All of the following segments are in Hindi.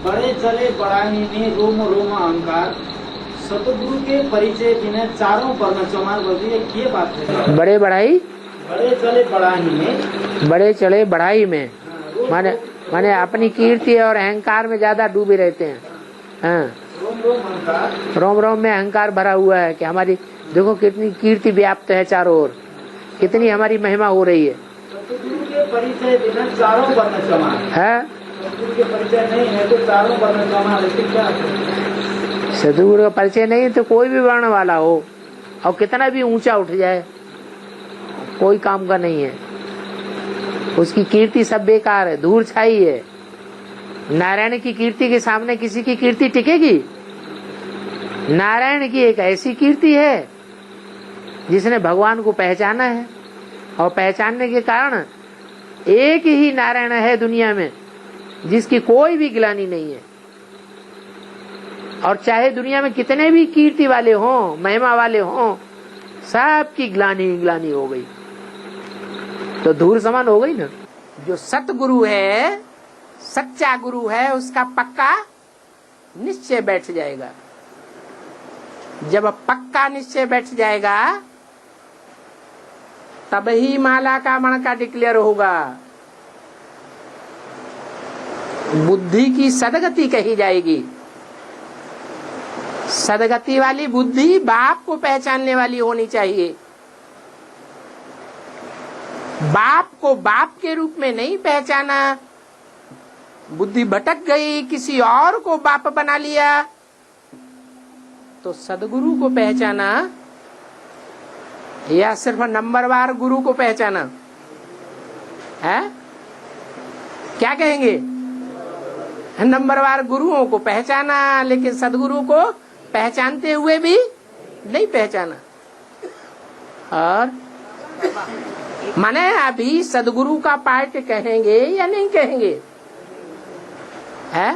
बड़े चले बड़ाई में रोम रोम अहंकार, सतगुरु के परिचय बिना चारों वर्ण चमार। बोलिए ये बात है। बड़े बढ़ाई, बड़े चले बड़ाई में, बड़े चले बढ़ाई में, माने अपनी कीर्ति और अहंकार में ज्यादा डूबे रहते हैं। हाँ, रोम रोम अहंकार, रोम रोम में अहंकार भरा हुआ है कि हमारी देखो कितनी कीर्ति व्याप्त है चारों ओर, कितनी हमारी महिमा हो रही है। सतगुरु के परिचय बिना चारों वर्ण चमार है, सतगुरु के परिचय नहीं है तो चारों वर्ण चमार। क्या सतगुरु का परिचय नहीं तो कोई भी वर्ण वाला हो और कितना भी ऊंचा उठ जाए कोई काम का नहीं है, उसकी कीर्ति सब बेकार है, धूल छाई है। नारायण की कीर्ति के सामने किसी की कीर्ति टिकेगी? नारायण की एक ऐसी कीर्ति है जिसने भगवान को पहचाना है और पहचानने के कारण एक ही नारायण है दुनिया में जिसकी कोई भी ग्लानि नहीं है। और चाहे दुनिया में कितने भी कीर्ति वाले हों, महिमा वाले हों, सबकी ग्लानि ग्लानि हो गई तो धूल समान हो गई ना। जो सतगुरु है, सच्चा गुरु है, उसका पक्का निश्चय बैठ जाएगा। जब पक्का निश्चय बैठ जाएगा तब ही माला का मणका डिक्लेयर होगा। बुद्धि की सदगति कही जाएगी। सदगति वाली बुद्धि बाप को पहचानने वाली होनी चाहिए। बाप को बाप के रूप में नहीं पहचाना, बुद्धि भटक गई, किसी और को बाप बना लिया, तो सदगुरु को पहचाना या सिर्फ नंबरवार गुरु को पहचाना है? क्या कहेंगे? नंबरवार गुरुओं को पहचाना लेकिन सदगुरु को पहचानते हुए भी नहीं पहचाना। और माने अभी सदगुरु का पार्ट कहेंगे या नहीं कहेंगे? है?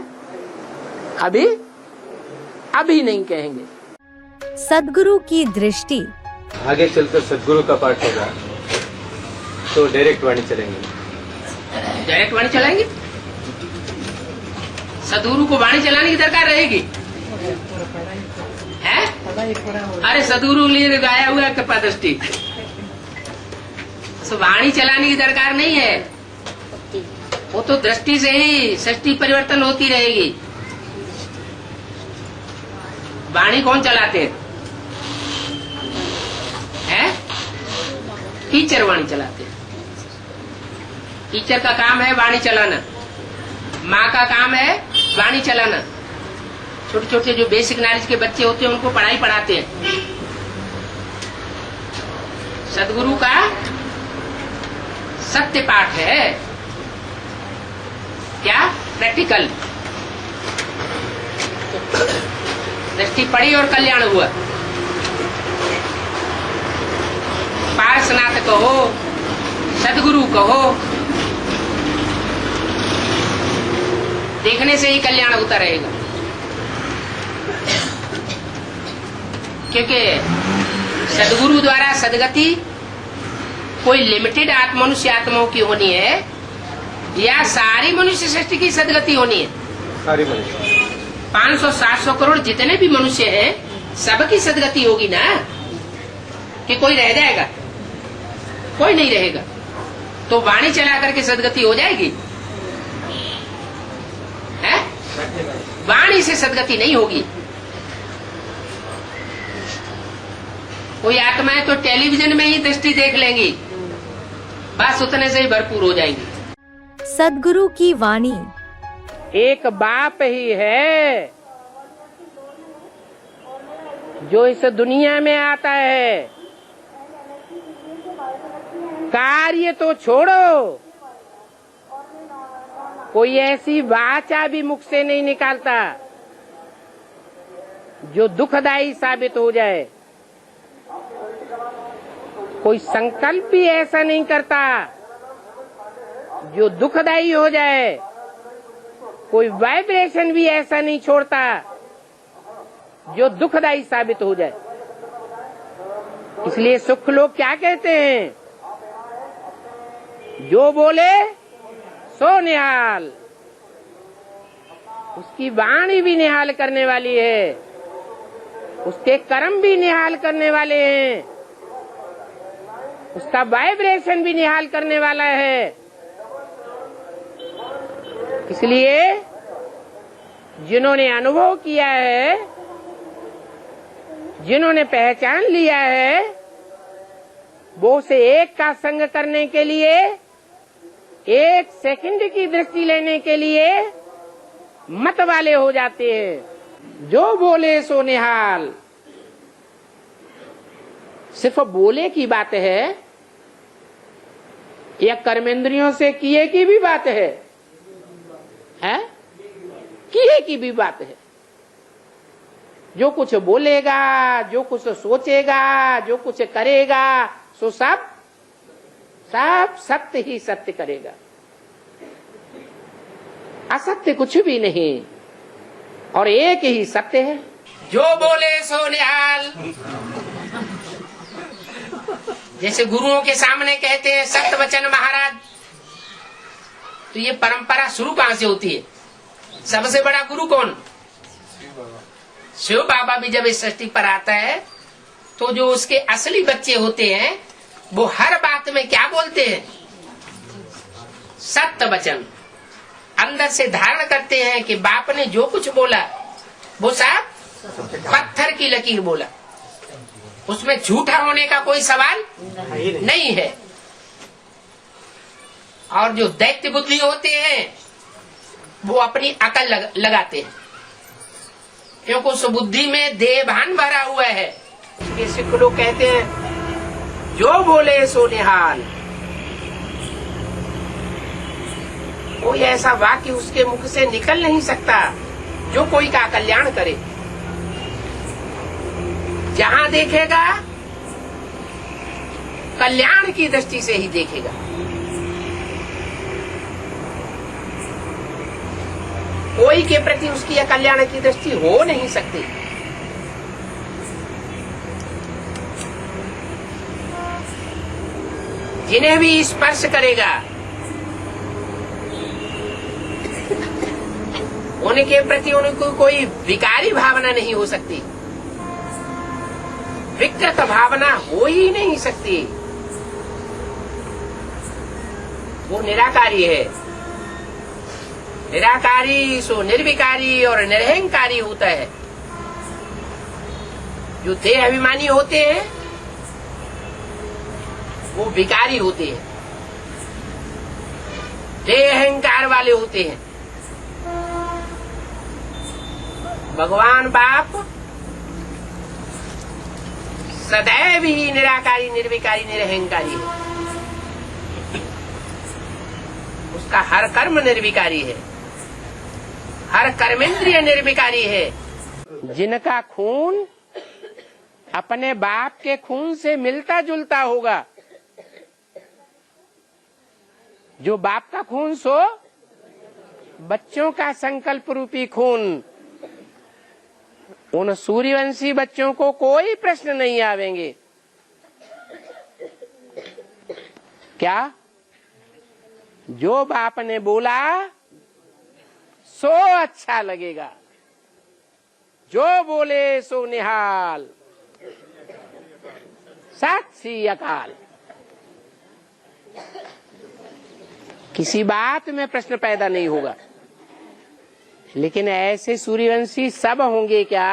अभी नहीं कहेंगे। सदगुरु की दृष्टि। आगे चलकर सदगुरु का पार्ट होगा तो डायरेक्ट वाणी चलेंगे। डायरेक्ट वाणी चलाएंगे? सदगुरु को वाणी चलाने की दरकार रहेगी? है? अरे सदगुरु लिए गाया हुआ है कृपा दृष्टि, वाणी चलाने की दरकार नहीं है। वो तो दृष्टि से ही सृष्टि परिवर्तन होती रहेगी। वाणी कौन चलाते हैं? टीचर वाणी चलाते हैं। टीचर का काम है वाणी चलाना, माँ का काम है वाणी चलाना। छोटे छोटे जो बेसिक नॉलेज के बच्चे होते हैं उनको पढ़ाई पढ़ाते हैं। सदगुरु का सत्य पाठ है क्या? प्रैक्टिकल। दृष्टि पड़ी और कल्याण हुआ। पार्श्वनाथ कहो, सदगुरु कहो, देखने से ही कल्याण होता रहेगा। क्योंकि सदगुरु द्वारा सदगति कोई लिमिटेड मनुष्य आत्माओं की होनी है या सारी मनुष्य सृष्टि की सदगति होनी है? सारी मनुष्य 500-700 करोड़ जितने भी मनुष्य हैं सबकी सदगति होगी ना? कि कोई रह जाएगा? कोई नहीं रहेगा। तो वाणी चला करके सदगति हो जाएगी? है? वाणी से सदगति नहीं होगी। कोई आत्माएं तो टेलीविजन में ही दृष्टि देख लेंगी, बस उतने से ही भरपूर हो जाएंगी। सदगुरु की वाणी। एक बाप ही है जो इस दुनिया में आता है। कार्य तो छोड़ो, कोई ऐसी वाचा भी मुख से नहीं निकालता जो दुखदायी साबित हो जाए। कोई संकल्प भी ऐसा नहीं करता जो दुखदायी हो जाए। कोई वाइब्रेशन भी ऐसा नहीं छोड़ता जो दुखदायी साबित हो जाए। इसलिए सुख लोग क्या कहते हैं? जो बोले सो निहाल। उसकी वाणी भी निहाल करने वाली है, उसके कर्म भी निहाल करने वाले हैं, उसका वाइब्रेशन भी निहाल करने वाला है। इसलिए जिन्होंने अनुभव किया है, जिन्होंने पहचान लिया है, वो उसे एक का संग करने के लिए, एक सेकंड की दृष्टि लेने के लिए मत वाले हो जाते हैं। जो बोले सो निहाल, सिर्फ बोले की बात है या कर्मेंद्रियों से किए की भी बात है? किए की भी बात है। जो कुछ बोलेगा, जो कुछ सोचेगा, जो कुछ करेगा, सो सब सत्य ही सत्य करेगा। असत्य कुछ भी नहीं, और एक ही सत्य है। जो बोले सो निहाल। जैसे गुरुओं के सामने कहते हैं सत्य वचन महाराज, तो ये परंपरा शुरू कहां से होती है? सबसे बड़ा गुरु कौन? शिव बाबा भी जब इस सृष्टि पर आता है तो जो उसके असली बच्चे होते हैं वो हर बात में क्या बोलते हैं? सत्य वचन। अंदर से धारण करते हैं कि बाप ने जो कुछ बोला वो सब पत्थर की लकीर बोला, उसमें झूठा होने का कोई सवाल नहीं है। और जो दैत्य बुद्धि होते हैं वो अपनी अकल लगाते हैं, क्योंकि उस बुद्धि में देहभान भरा हुआ है। इसके सिख लोग कहते हैं जो बोले सो निहाल। कोई ऐसा वाक्य उसके मुख से निकल नहीं सकता जो कोई का कल्याण करे। जहां देखेगा कल्याण की दृष्टि से ही देखेगा। कोई के प्रति उसकी कल्याण की दृष्टि हो नहीं सकती। जिन्हें भी स्पर्श करेगा उनके प्रति उनको कोई विकारी भावना नहीं हो सकती, विकृत भावना हो ही नहीं सकती। वो निराकारी है। निराकारी सो निर्विकारी और निरहंकारी होता है। जो देह अभिमानी होते हैं वो विकारी होते हैं, देह अहंकार वाले होते हैं। भगवान बाप सदैव ही निराकारी, निर्विकारी, निरहंकारी है। उसका हर कर्म निर्विकारी है, हर कर्मेंद्रिय निर्विकारी है। जिनका खून अपने बाप के खून से मिलता जुलता होगा, जो बाप का खून सो बच्चों का संकल्प रूपी खून, उन सूर्यवंशी बच्चों को कोई प्रश्न नहीं आवेंगे। क्या? जो बाप ने बोला सो अच्छा लगेगा, जो बोले सो निहाल। सत श्री अकाल। किसी बात में प्रश्न पैदा नहीं होगा। लेकिन ऐसे सूर्यवंशी सब होंगे क्या?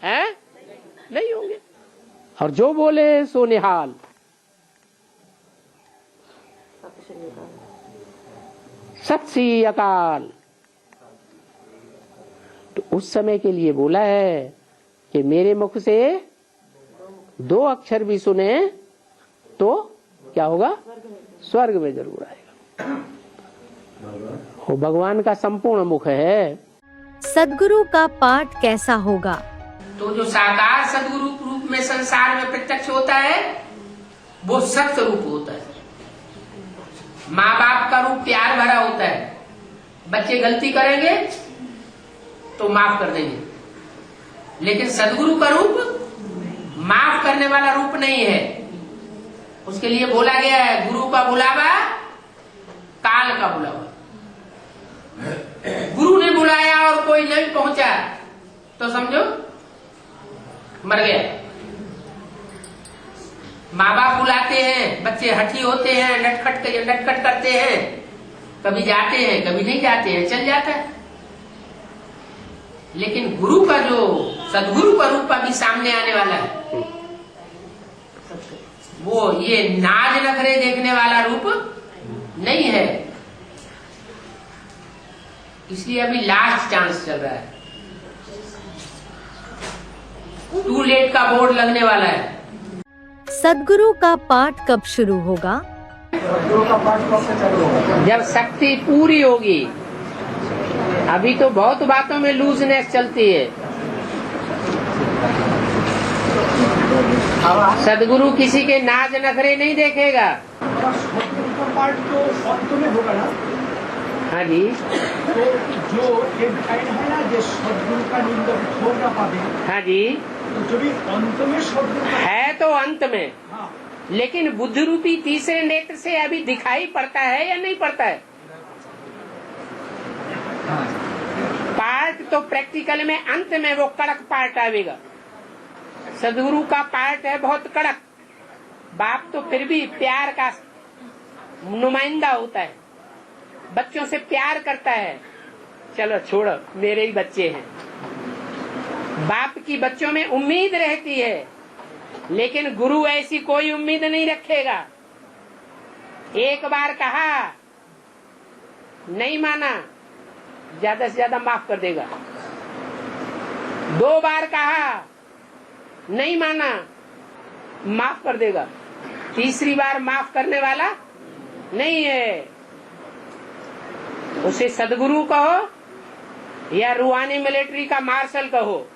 हैं? नहीं होंगे। और जो बोले सो निहाल। सत श्री अकाल। तो उस समय के लिए बोला है कि मेरे मुख से 2 अक्षर भी सुने तो क्या होगा? स्वर्ग में जरूर आएगा। वो भगवान का संपूर्ण मुख है। सद्गुरु का पाठ कैसा होगा? तो जो साकार सद्गुरु रूप में संसार में प्रत्यक्ष होता है वो सत्य रूप होता है। माँ बाप का रूप प्यार भरा होता है। बच्चे गलती करेंगे तो माफ कर देंगे, लेकिन सद्गुरु का रूप माफ करने वाला रूप नहीं है। उसके लिए बोला गया है गुरु का बुलावा काल का बुलावा। गुरु ने बुलाया और कोई नहीं पहुंचा तो समझो मर गया। माँ बाप बुलाते हैं, बच्चे हठी होते हैं, नटखट करते हैं, कभी जाते हैं कभी नहीं जाते हैं, चल जाता है। लेकिन गुरु का जो सदगुरु का रूप अभी सामने आने वाला है, वो ये नाज नखरे देखने वाला रूप नहीं है। इसलिए अभी लास्ट चांस चल रहा है। टू लेट का बोर्ड लगने वाला है। सद्गुरु का पाठ कब शुरू होगा? जब शक्ति पूरी होगी। अभी तो बहुत बातों में लूजनेस चलती है। सदगुरु किसी के नाज नखरे नहीं देखेगा। पार्ट तो अंत में होगा ना। हाँ जी। तो जो एक लाइन है ना, जो सदगुरु का निंदक होगा पावे। हाँ जी। तो जो भी अंत में सदगुरु है तो अंत में। हाँ। लेकिन बुद्धि रूपी तीसरे नेत्र से अभी दिखाई पड़ता है या नहीं पड़ता है? पार्ट तो प्रैक्टिकल में अंत में वो कड़क पार्ट आवेगा। सदगुरु का पार्ट है बहुत कड़क। बाप तो फिर भी प्यार का नुमाइंदा होता है, बच्चों से प्यार करता है। चलो छोड़ो, मेरे ही बच्चे हैं। बाप की बच्चों में उम्मीद रहती है, लेकिन गुरु ऐसी कोई उम्मीद नहीं रखेगा। एक बार कहा नहीं माना, ज्यादा से ज्यादा माफ कर देगा। 2 बार कहा नहीं माना, माफ कर देगा। तीसरी बार माफ करने वाला नहीं है। उसे सदगुरु कहो या रूहानी मिलिट्री का मार्शल कहो,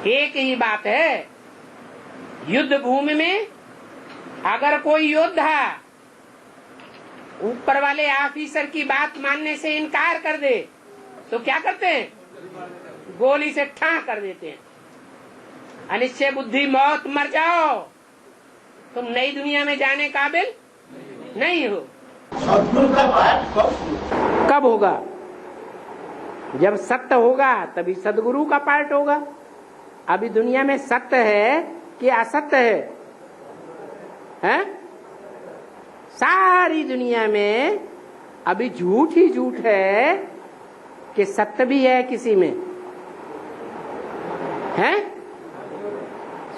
एक ही बात है। युद्ध भूमि में अगर कोई योद्धा ऊपर वाले ऑफिसर की बात मानने से इनकार कर दे तो क्या करते हैं? गोली से ठां कर देते हैं। अनिश्चय बुद्धि मौत, मर जाओ, तुम नई दुनिया में जाने काबिल नहीं हो। सदगुरु का पाठ कब होगा? जब सत्य होगा तभी सदगुरु का पाठ होगा। अभी दुनिया में सत्य है कि असत्य है? हैं? सारी दुनिया में अभी झूठ ही झूठ है कि सत्य भी है किसी में? हैं?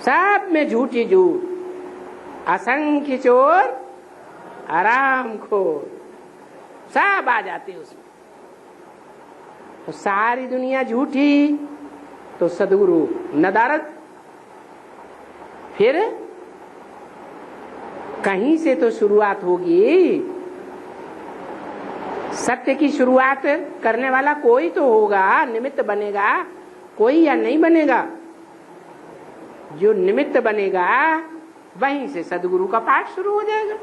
सब में झूठ ही झूठ। असंख्य चोर आराम खोर, सब आ जाते उसमें। तो सारी दुनिया झूठी तो सदगुरु नदारद। फिर कहीं से तो शुरुआत होगी। सत्य की शुरुआत करने वाला कोई तो होगा, निमित्त बनेगा कोई या नहीं बनेगा? जो निमित्त बनेगा वहीं से सदगुरु का पाठ शुरू हो जाएगा।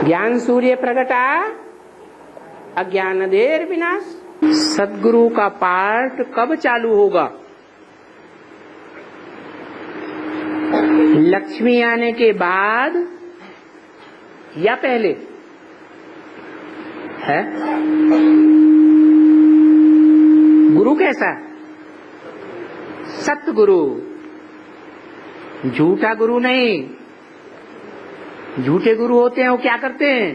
ज्ञान सूर्य प्रगटा अज्ञान अंधेर विनाश। सदगुरु का पाठ कब चालू होगा? लक्ष्मी आने के बाद या पहले? है गुरु कैसा? सतगुरु, झूठा गुरु नहीं। झूठे गुरु होते हैं वो क्या करते हैं?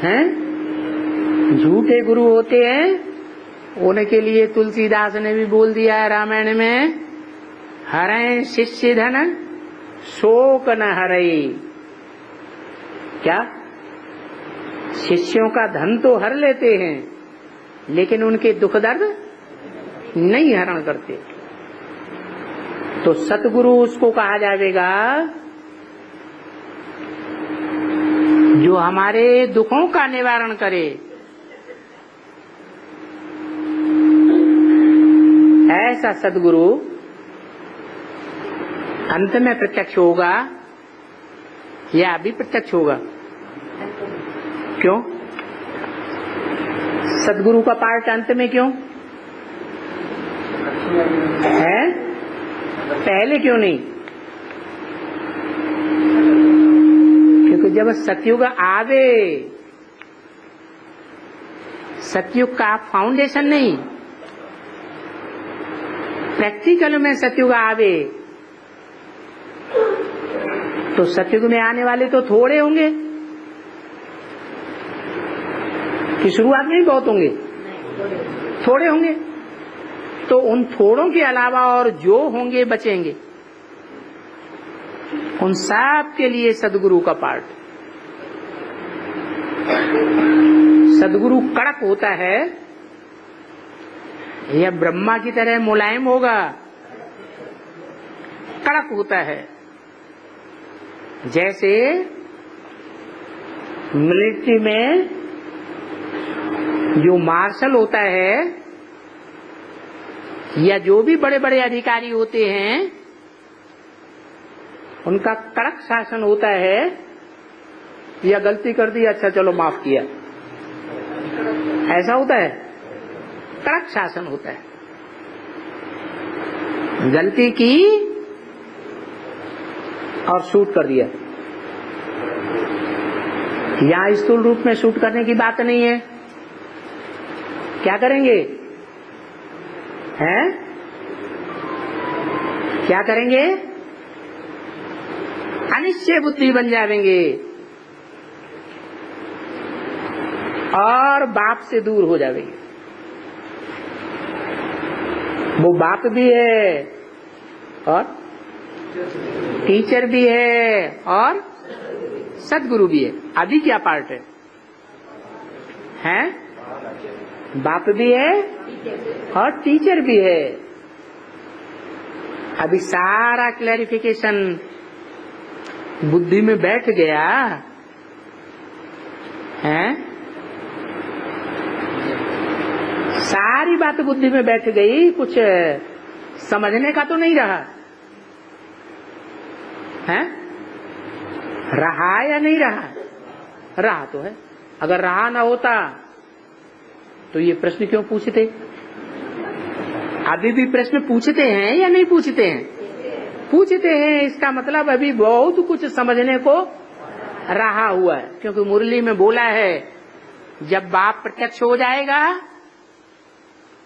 हैं? झूठे गुरु होते हैं उनके लिए तुलसीदास ने भी बोल दिया है रामायण में, हरें शिष्य धन शोक न हरई। क्या? शिष्यों का धन तो हर लेते हैं लेकिन उनके दुख दर्द नहीं हरण करते। तो सतगुरु उसको कहा जाएगा जो हमारे दुखों का निवारण करे। ऐसा सदगुरु अंत में प्रत्यक्ष होगा या अभी प्रत्यक्ष होगा? क्यों? सदगुरु का पाठ अंत में क्यों है? पहले क्यों नहीं? क्योंकि जब सतयुग आवे, सतयुग का फाउंडेशन नहीं, प्रैक्टिकल में सतयुग आवे तो सतयुग में आने वाले तो थोड़े होंगे कि शुरुआत में ही बहुत होंगे, थोड़े होंगे। तो उन थोड़ों के अलावा और जो होंगे बचेंगे, उन सब के लिए सदगुरु का पाठ। सदगुरु कड़क होता है या ब्रह्मा की तरह मुलायम होगा? कड़क होता है। जैसे मिलिट्री में जो मार्शल होता है या जो भी बड़े बड़े अधिकारी होते हैं, उनका कड़क शासन होता है, या गलती कर दी अच्छा चलो माफ किया, ऐसा होता है? कड़क शासन होता है। गलती की और शूट कर दिया। यहां स्थूल रूप में शूट करने की बात नहीं है। क्या करेंगे? हैं? क्या करेंगे? अनिश्चय बुद्धि बन जाएंगे और बाप से दूर हो जाएंगे। वो बाप भी है और टीचर भी है और सदगुरु भी है। अभी क्या पार्ट है? हैं? बाप भी है और टीचर भी है। अभी सारा क्लैरिफिकेशन बुद्धि में बैठ गया है। सारी बात बुद्धि में बैठ गई, कुछ समझने का तो नहीं रहा है। रहा या नहीं रहा? रहा तो है। अगर रहा ना होता तो ये प्रश्न क्यों पूछते? अभी भी प्रश्न पूछते हैं या नहीं पूछते हैं? पूछते हैं। इसका मतलब अभी बहुत कुछ समझने को रहा हुआ है, क्योंकि मुरली में बोला है जब बाप प्रत्यक्ष हो जाएगा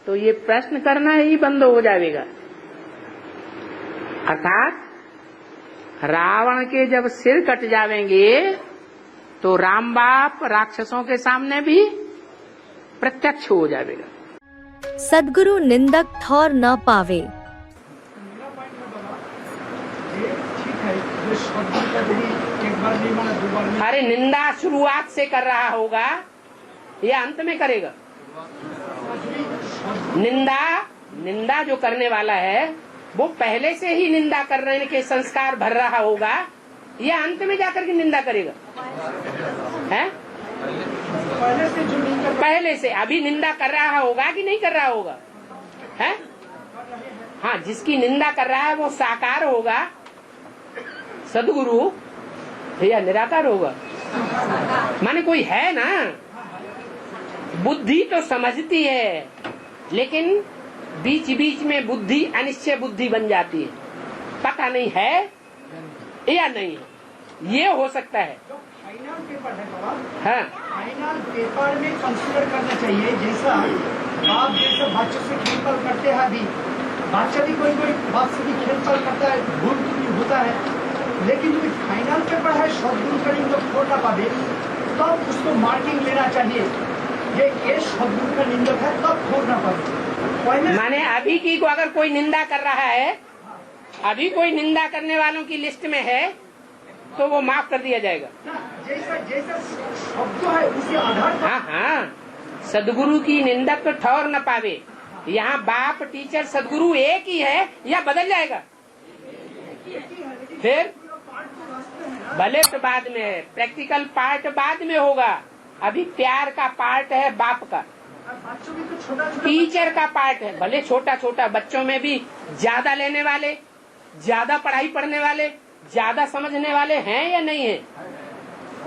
तो ये प्रश्न करना ही बंद हो जाएगा। अर्थात रावण के जब सिर कट जावेंगे तो राम बाप राक्षसों के सामने भी प्रत्यक्ष हो जाएगा। सदगुरु निंदक ठौर न पावे। मेरा पॉइंट में बोला ये ठीक है, जो सदगुरु का यदि एक बार नहीं माना, दो बार नहीं, अरे निंदा शुरुआत से कर रहा होगा या अंत में करेगा? निंदा जो करने वाला है वो पहले से ही निंदा करने के संस्कार भर रहा होगा या अंत में जाकर के निंदा करेगा? हैं? पहले से जो नहीं कर, पहले से। अभी निंदा कर रहा होगा कि नहीं कर रहा होगा? हैं? हाँ, जिसकी निंदा कर रहा है वो साकार होगा सदगुरु या निराकार होगा? माने कोई है ना। बुद्धि तो समझती है, लेकिन बीच बीच में बुद्धि अनिश्चय बुद्धि बन जाती है। पता नहीं है या नहीं है, ये हो सकता है। जो फाइनल पेपर है बाबा, हाँ, फाइनल पेपर में कंसीडर करना चाहिए। जैसा बाप जैसे बच्चों से खेलपाल करते हैं, अभी बच्चा भी कोई बाप से भी खेलपाल करता है, भूल भी होता है, लेकिन जो फाइनल पेपर है सदगुरु का निंदा छोड़ ना पावे तब उसको मार्किंग लेना चाहिए। ये सदगुरु का निंदक है तब छोड़ ना पावे। माने अभी की को अगर कोई निंदा कर रहा है, अभी कोई निंदा करने वालों की लिस्ट में है तो वो माफ कर दिया जाएगा। जैसा जैसा शब्द है उसी आधार पर। हाँ हाँ, सदगुरु की निंदक तो ठौर न पावे। यहाँ बाप टीचर सदगुरु एक ही है या बदल जाएगा? फिर भले तो बाद में है, प्रैक्टिकल पार्ट बाद में होगा। अभी प्यार का पार्ट है बाप का, बच्चों भी तो छोटा छोटा टीचर का पार्ट है। भले छोटा छोटा, बच्चों में भी ज्यादा लेने वाले, ज्यादा पढ़ाई पढ़ने वाले, ज्यादा समझने वाले हैं या नहीं है,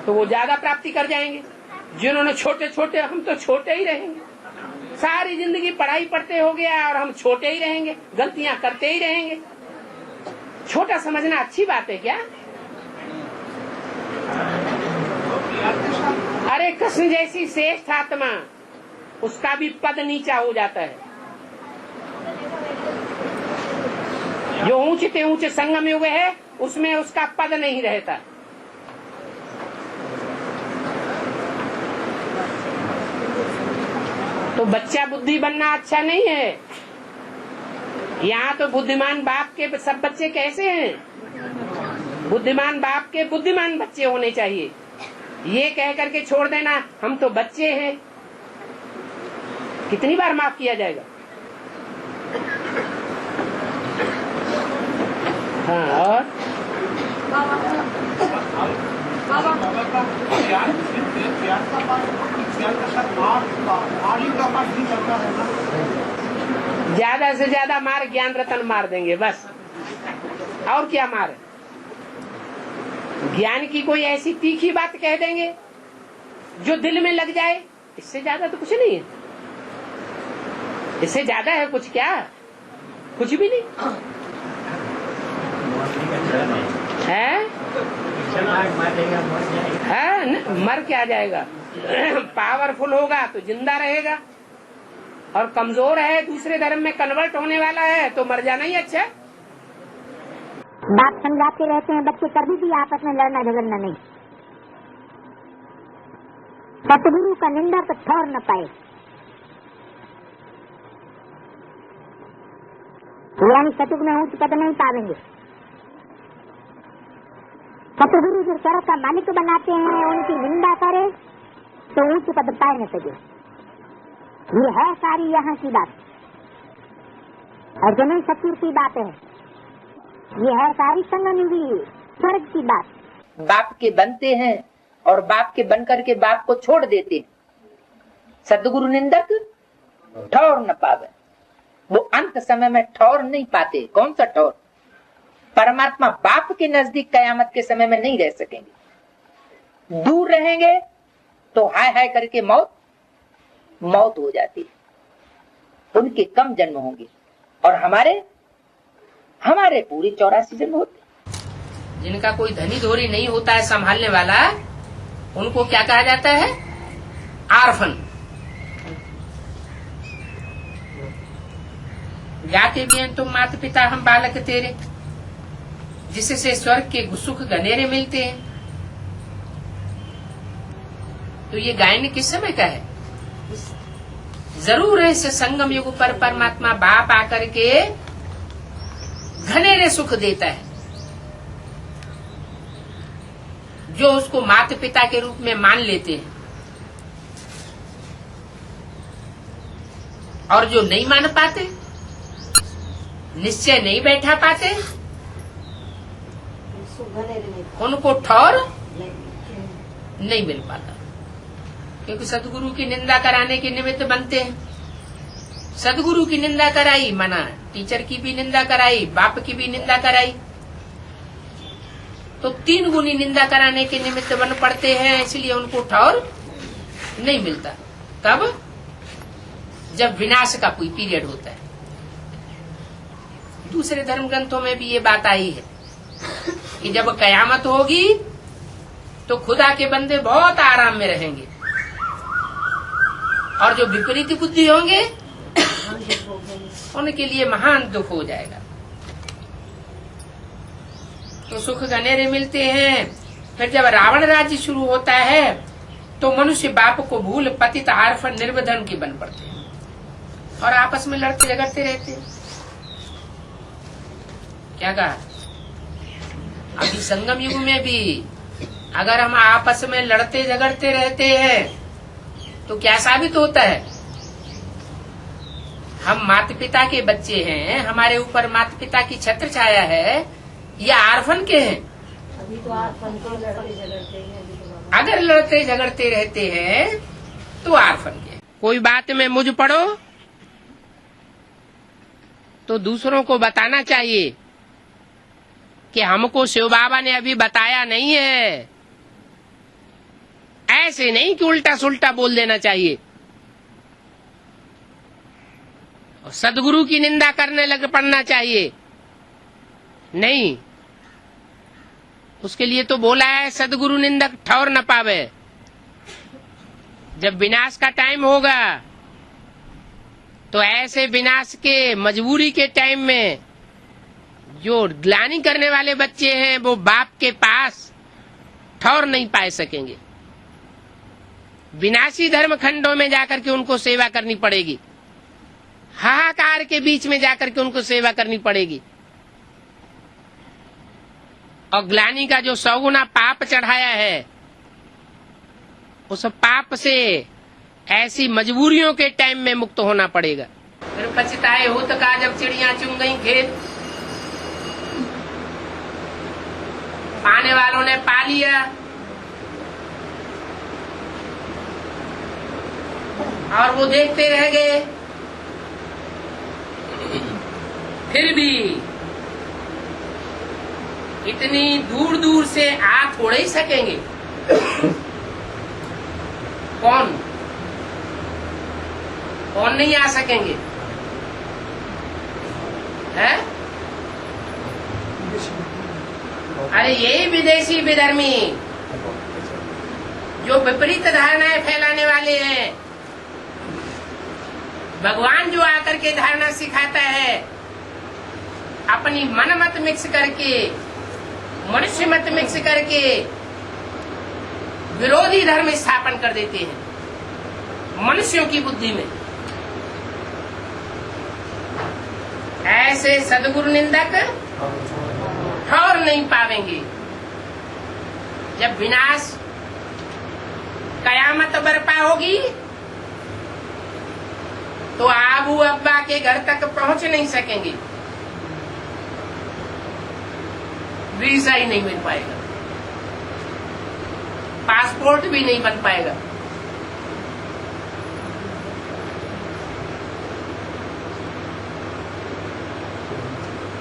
तो वो ज्यादा प्राप्ति कर जाएंगे। जिन्होंने छोटे छोटे, हम तो छोटे ही रहेंगे, सारी जिंदगी पढ़ाई पढ़ते हो गया और हम छोटे ही रहेंगे, गलतियां करते ही रहेंगे। छोटा समझना अच्छी बात है क्या? अरे कृष्ण जैसी श्रेष्ठ आत्मा, उसका भी पद नीचा हो जाता है। जो ऊंचे से ऊंचे संगम युग है उसमें उसका पद नहीं रहता। तो बच्चा बुद्धि बनना अच्छा नहीं है। यहाँ तो बुद्धिमान बाप के सब बच्चे कैसे हैं? बुद्धिमान बाप के बुद्धिमान बच्चे होने चाहिए। ये कह करके छोड़ देना हम तो बच्चे हैं, कितनी बार माफ किया जाएगा? हाँ, और ज्यादा से ज्यादा मार ज्ञान रतन मार देंगे बस, और क्या मार? ज्ञान की कोई ऐसी तीखी बात कह देंगे जो दिल में लग जाए, इससे ज्यादा तो कुछ नहीं है। इससे ज्यादा है कुछ क्या? कुछ भी नहीं है। मर क्या जाएगा? पावरफुल होगा तो जिंदा रहेगा, और कमजोर है, दूसरे धर्म में कन्वर्ट होने वाला है तो मर जाना ही अच्छा है। बाप समझाते रहते हैं बच्चे कभी भी आपस में लड़ना झगड़ना नहीं। सतगुरु का निंदा तो ठौर न पाए, यानी सतयुग में ऊंच पद नहीं पावेंगे। सतगुरु जो स्वर्ग का मालिक बनाते हैं उनकी निंदा करे तो ऊंच पद पाए न सके। ये है सारी यहाँ की बात, और जो नहीं सतगुरु की बात है, ये है सारी संगमयुगी स्वर्ग की बात। बाप के बनते हैं और बाप के बनकर के बाप को छोड़ देते हैं। सदगुरु निंदक ठौर न पावे, वो अंत समय में ठौर नहीं पाते। कौन सा ठौर? परमात्मा बाप के नजदीक कयामत के समय में नहीं रह सकेंगे। दूर रहेंगे तो हाय हाय करके मौत हो जाती है। उनके कम जन्म होंगे और हमारे पूरी 84 जन्म होते। जिनका कोई धनी धोरी नहीं होता है संभालने वाला, उनको क्या कहा जाता है? आर्फन। गाते भी हैं तुम माता पिता हम बालक तेरे, जिससे स्वर्ग के सुख घनेरे मिलते हैं। तो ये गायन किस समय का है? जरूर है इस संगम युग पर परमात्मा बाप आकर के घनेरे सुख देता है। जो उसको माता पिता के रूप में मान लेते हैं, और जो नहीं मान पाते, निश्चय नहीं बैठा पाते, उनको ठौर नहीं मिल पाता। क्योंकि सदगुरु की निंदा कराने के निमित्त बनते हैं। सदगुरु की निंदा कराई मना, टीचर की भी निंदा कराई, बाप की भी निंदा कराई, तो 3 गुनी निंदा कराने के निमित्त बन पड़ते हैं। इसलिए उनको ठौर नहीं मिलता। कब? जब विनाश का कोई पीरियड होता है। दूसरे धर्म ग्रंथों में भी ये बात आई है कि जब कयामत होगी तो खुदा के बंदे बहुत आराम में रहेंगे, और जो विपरीत बुद्धि होंगे उनके लिए महान दुख हो जाएगा। तो सुख घनेरे मिलते हैं। फिर जब रावण राज्य शुरू होता है तो मनुष्य बाप को भूल पतित आर्फन निर्वधन के बन पड़ते हैं और आपस में लड़ते झगड़ते रहते हैं। क्या कहा? अभी संगम युग में भी अगर हम आपस में लड़ते झगड़ते रहते हैं तो क्या साबित होता है? हम माता पिता के बच्चे हैं, हमारे ऊपर माता पिता की छत्र छाया है, या आर्फन के हैं? अभी तो आर्फन के लड़ते झगड़ते हैं। अगर लड़ते झगड़ते रहते हैं तो आर्फन के। कोई बात में मुझ पड़ो तो दूसरों को बताना चाहिए कि हमको शिव बाबा ने अभी बताया नहीं है। ऐसे नहीं कि उल्टा सुल्टा बोल देना चाहिए। और सदगुरु की निंदा करने लग पड़ना चाहिए नहीं। उसके लिए तो बोला है सदगुरु निंदक ठौर न पावे। जब विनाश का टाइम होगा तो ऐसे विनाश के मजबूरी के टाइम में जो ग्लानि करने वाले बच्चे हैं वो बाप के पास ठौर नहीं पा सकेंगे। विनाशी धर्म खंडों में जाकर के उनको सेवा करनी पड़ेगी, हाहाकार के बीच में जाकर के उनको सेवा करनी पड़ेगी। और ग्लानि का जो 100 गुना पाप चढ़ाया है, उस पाप से ऐसी मजबूरियों के टाइम में मुक्त होना पड़ेगा। फिर पछताए हो तो का जब चिड़िया चुन गई खेत, पाने वालों ने पा लिया और वो देखते रह गए। फिर भी इतनी दूर दूर से आ थोड़े ही सकेंगे। कौन नहीं आ सकेंगे? है? अरे यही विदेशी विधर्मी जो विपरीत धारणाएं फैलाने वाले हैं। भगवान जो आकर के धारणा सिखाता है, अपनी मन मत मिक्स करके, मनुष्य मत मिक्स करके विरोधी धर्म स्थापन कर देते हैं मनुष्यों की बुद्धि में। ऐसे सदगुरु निंदक ठौर नहीं पावेंगे। जब विनाश कयामत बरपा होगी तो आबू अब्बा के घर तक पहुंच नहीं सकेंगे, वीजा ही नहीं मिल पाएगा, पासपोर्ट भी नहीं बन पाएगा।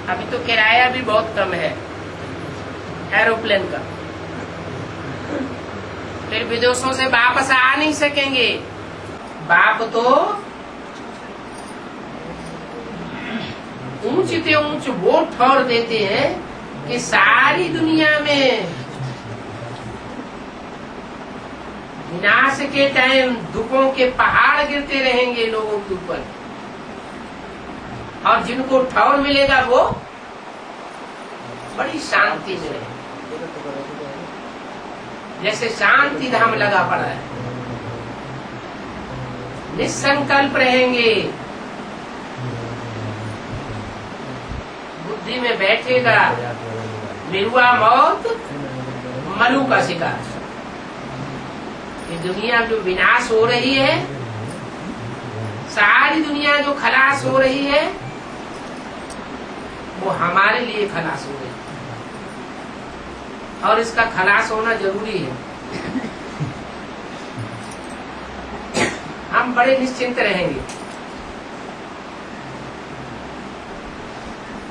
अभी तो किराया भी बहुत कम है एरोप्लेन का, फिर विदेशों से वापस आ नहीं सकेंगे। बाप तो ऊंच से ऊंच वो ठौर देते हैं कि सारी दुनिया में विनाश के टाइम दुखों के पहाड़ गिरते रहेंगे लोगों के ऊपर, और जिनको ठौर मिलेगा वो बड़ी शांति में रहेंगे, जैसे शांति धाम लगा पड़ा है। निसंकल्प रहेंगे, बुद्धि में बैठेगा निरुआ मौत मलू का शिकार। ये दुनिया जो विनाश हो रही है, सारी दुनिया जो खलास हो रही है, वो हमारे लिए खलास हो रही है, और इसका खलास होना जरूरी है। हम बड़े निश्चिंत रहेंगे।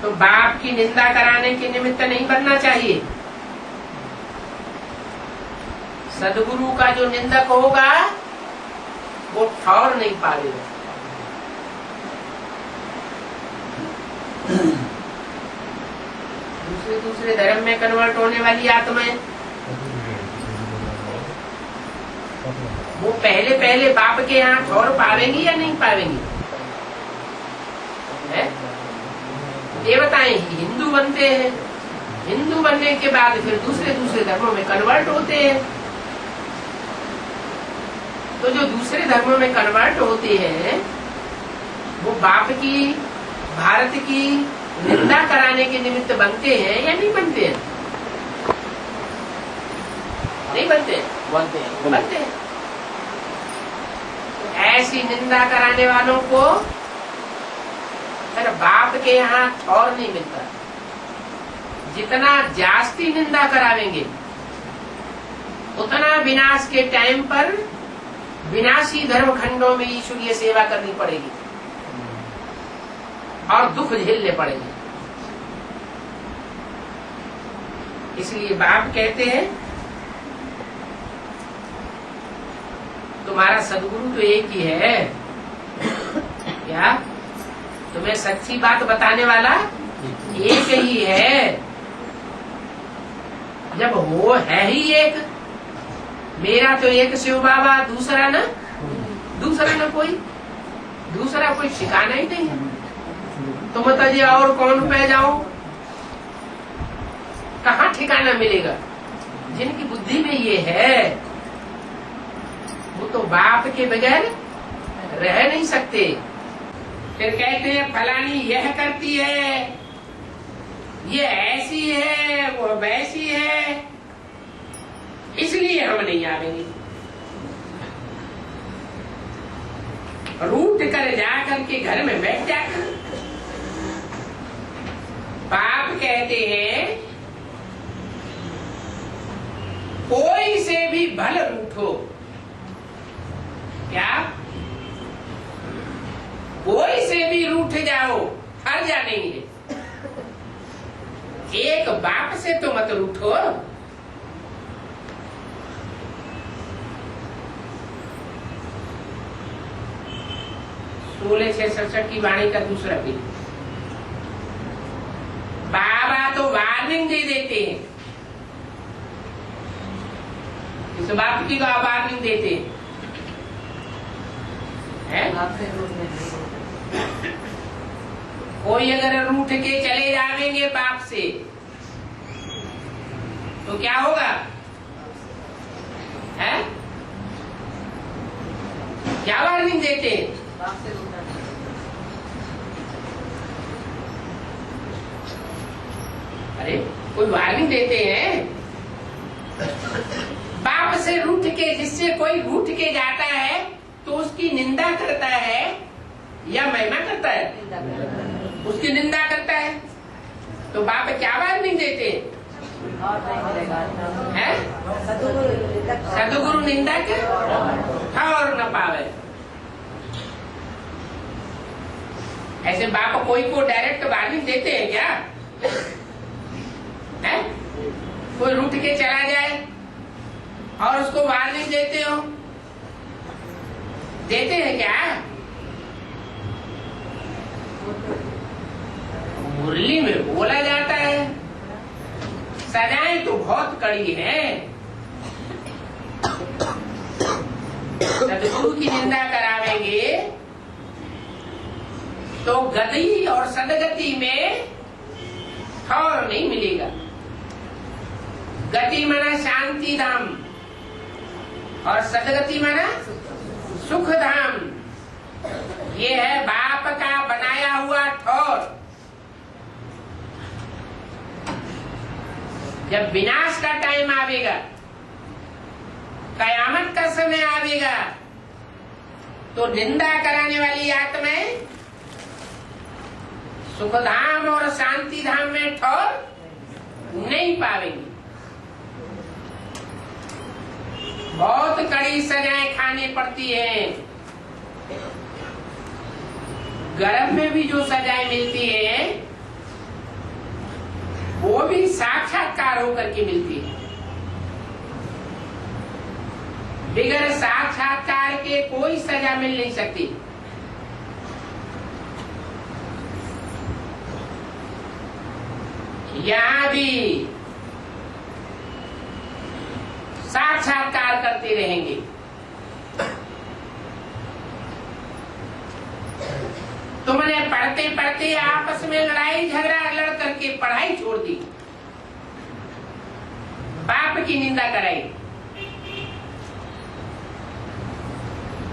तो बाप की निंदा कराने के निमित्त नहीं बनना चाहिए। सदगुरु का जो निंदक होगा वो ठौर नहीं पालेगा। दूसरे धर्म में कन्वर्ट होने वाली आत्माएं वो पहले बाप के यहाँ ठौर पावेंगी या नहीं पावेंगी? देवताएं हिंदू बनते हैं, हिंदू बनने के बाद फिर दूसरे धर्मों में कन्वर्ट होते हैं। तो जो दूसरे धर्मों में कन्वर्ट होते हैं वो बाप की, भारत की निंदा कराने के निमित्त बनते हैं या नहीं बनते हैं? नहीं बनते हैं, बनते हैं। तो ऐसी निंदा कराने वालों को फिर बाप के यहाँ ठौर नहीं मिलता। जितना जास्ती निंदा करावेंगे उतना विनाश के टाइम पर विनाशी धर्म खंडों में ईश्वरीय सेवा करनी पड़ेगी और दुख झेलने पड़ेंगे। इसलिए बाप कहते हैं तुम्हारा सदगुरु तो एक ही है। क्या तुम्हें सच्ची बात बताने वाला एक ही है? जब वो है ही एक मेरा तो एक शिव बाबा, दूसरा ना कोई, दूसरा कोई ठिकाना ही नहीं है। तो बताइए और कौन पे जाऊं? कहाँ ठिकाना मिलेगा? जिनकी बुद्धि में ये है वो तो बाप के बगैर रह नहीं सकते। फिर कहते हैं फलानी यह करती है, ये ऐसी है, वो वैसी है, इसलिए हम नहीं आवेंगे। रूठ कर जाकर के घर में बैठ जाकर बाप कहते हैं कोई से भी भल रूठो। क्या? कोई से भी रूठ जाओ, फर्जा नहीं है। एक बाप से तो मत रूठो। सोलह 667 की वाणी का दूसरा भी बाबा तो वार्निंग दे देते हैं। इस बाप की का वार्निंग देते हैं। कोई अगर रूठ के चले जाएंगे बाप से तो क्या होगा? है? क्या वार्निंग देते हैं? अरे कोई वार्निंग देते हैं बाप से रूठ के, जिससे कोई रूठ के जाता है तो उसकी निंदा करता है या महिमा करता है? उसकी निंदा करता है। तो बाप क्या वार्निंग देते हैं? सदगुरु निंदा के और न पावे। ऐसे बाप कोई को डायरेक्ट वार्निंग देते हैं क्या? है? कोई रूठ के चला जाए और उसको वार्निंग देते हो? देते हैं क्या? मुरली में बोला जाता है सजाएं तो बहुत कड़ी है। सदगुरु की निंदा करावेंगे तो गति और सदगति में ठौर नहीं मिलेगा। गति माना शांति धाम और सदगति माना सुख धाम। ये है बाप का बनाया हुआ ठौर। जब विनाश का टाइम आवेगा, कयामत का समय आवेगा, तो निंदा कराने वाली आत्माएं सुखधाम और शांति धाम में ठौर नहीं पावेंगी। बहुत कड़ी सजाएं खानी पड़ती है। गर्भ में भी जो सजाएं मिलती है वो भी साक्षात्कार होकर के मिलती है। बिगर साक्षात्कार के कोई सजा मिल नहीं सकती। यहाँ भी साक्षात्कार करते रहेंगे। तुमने पढ़ते पढ़ते आपस में लड़ाई झगड़ा लड़ करके पढ़ाई छोड़ दी, बाप की निंदा कराई।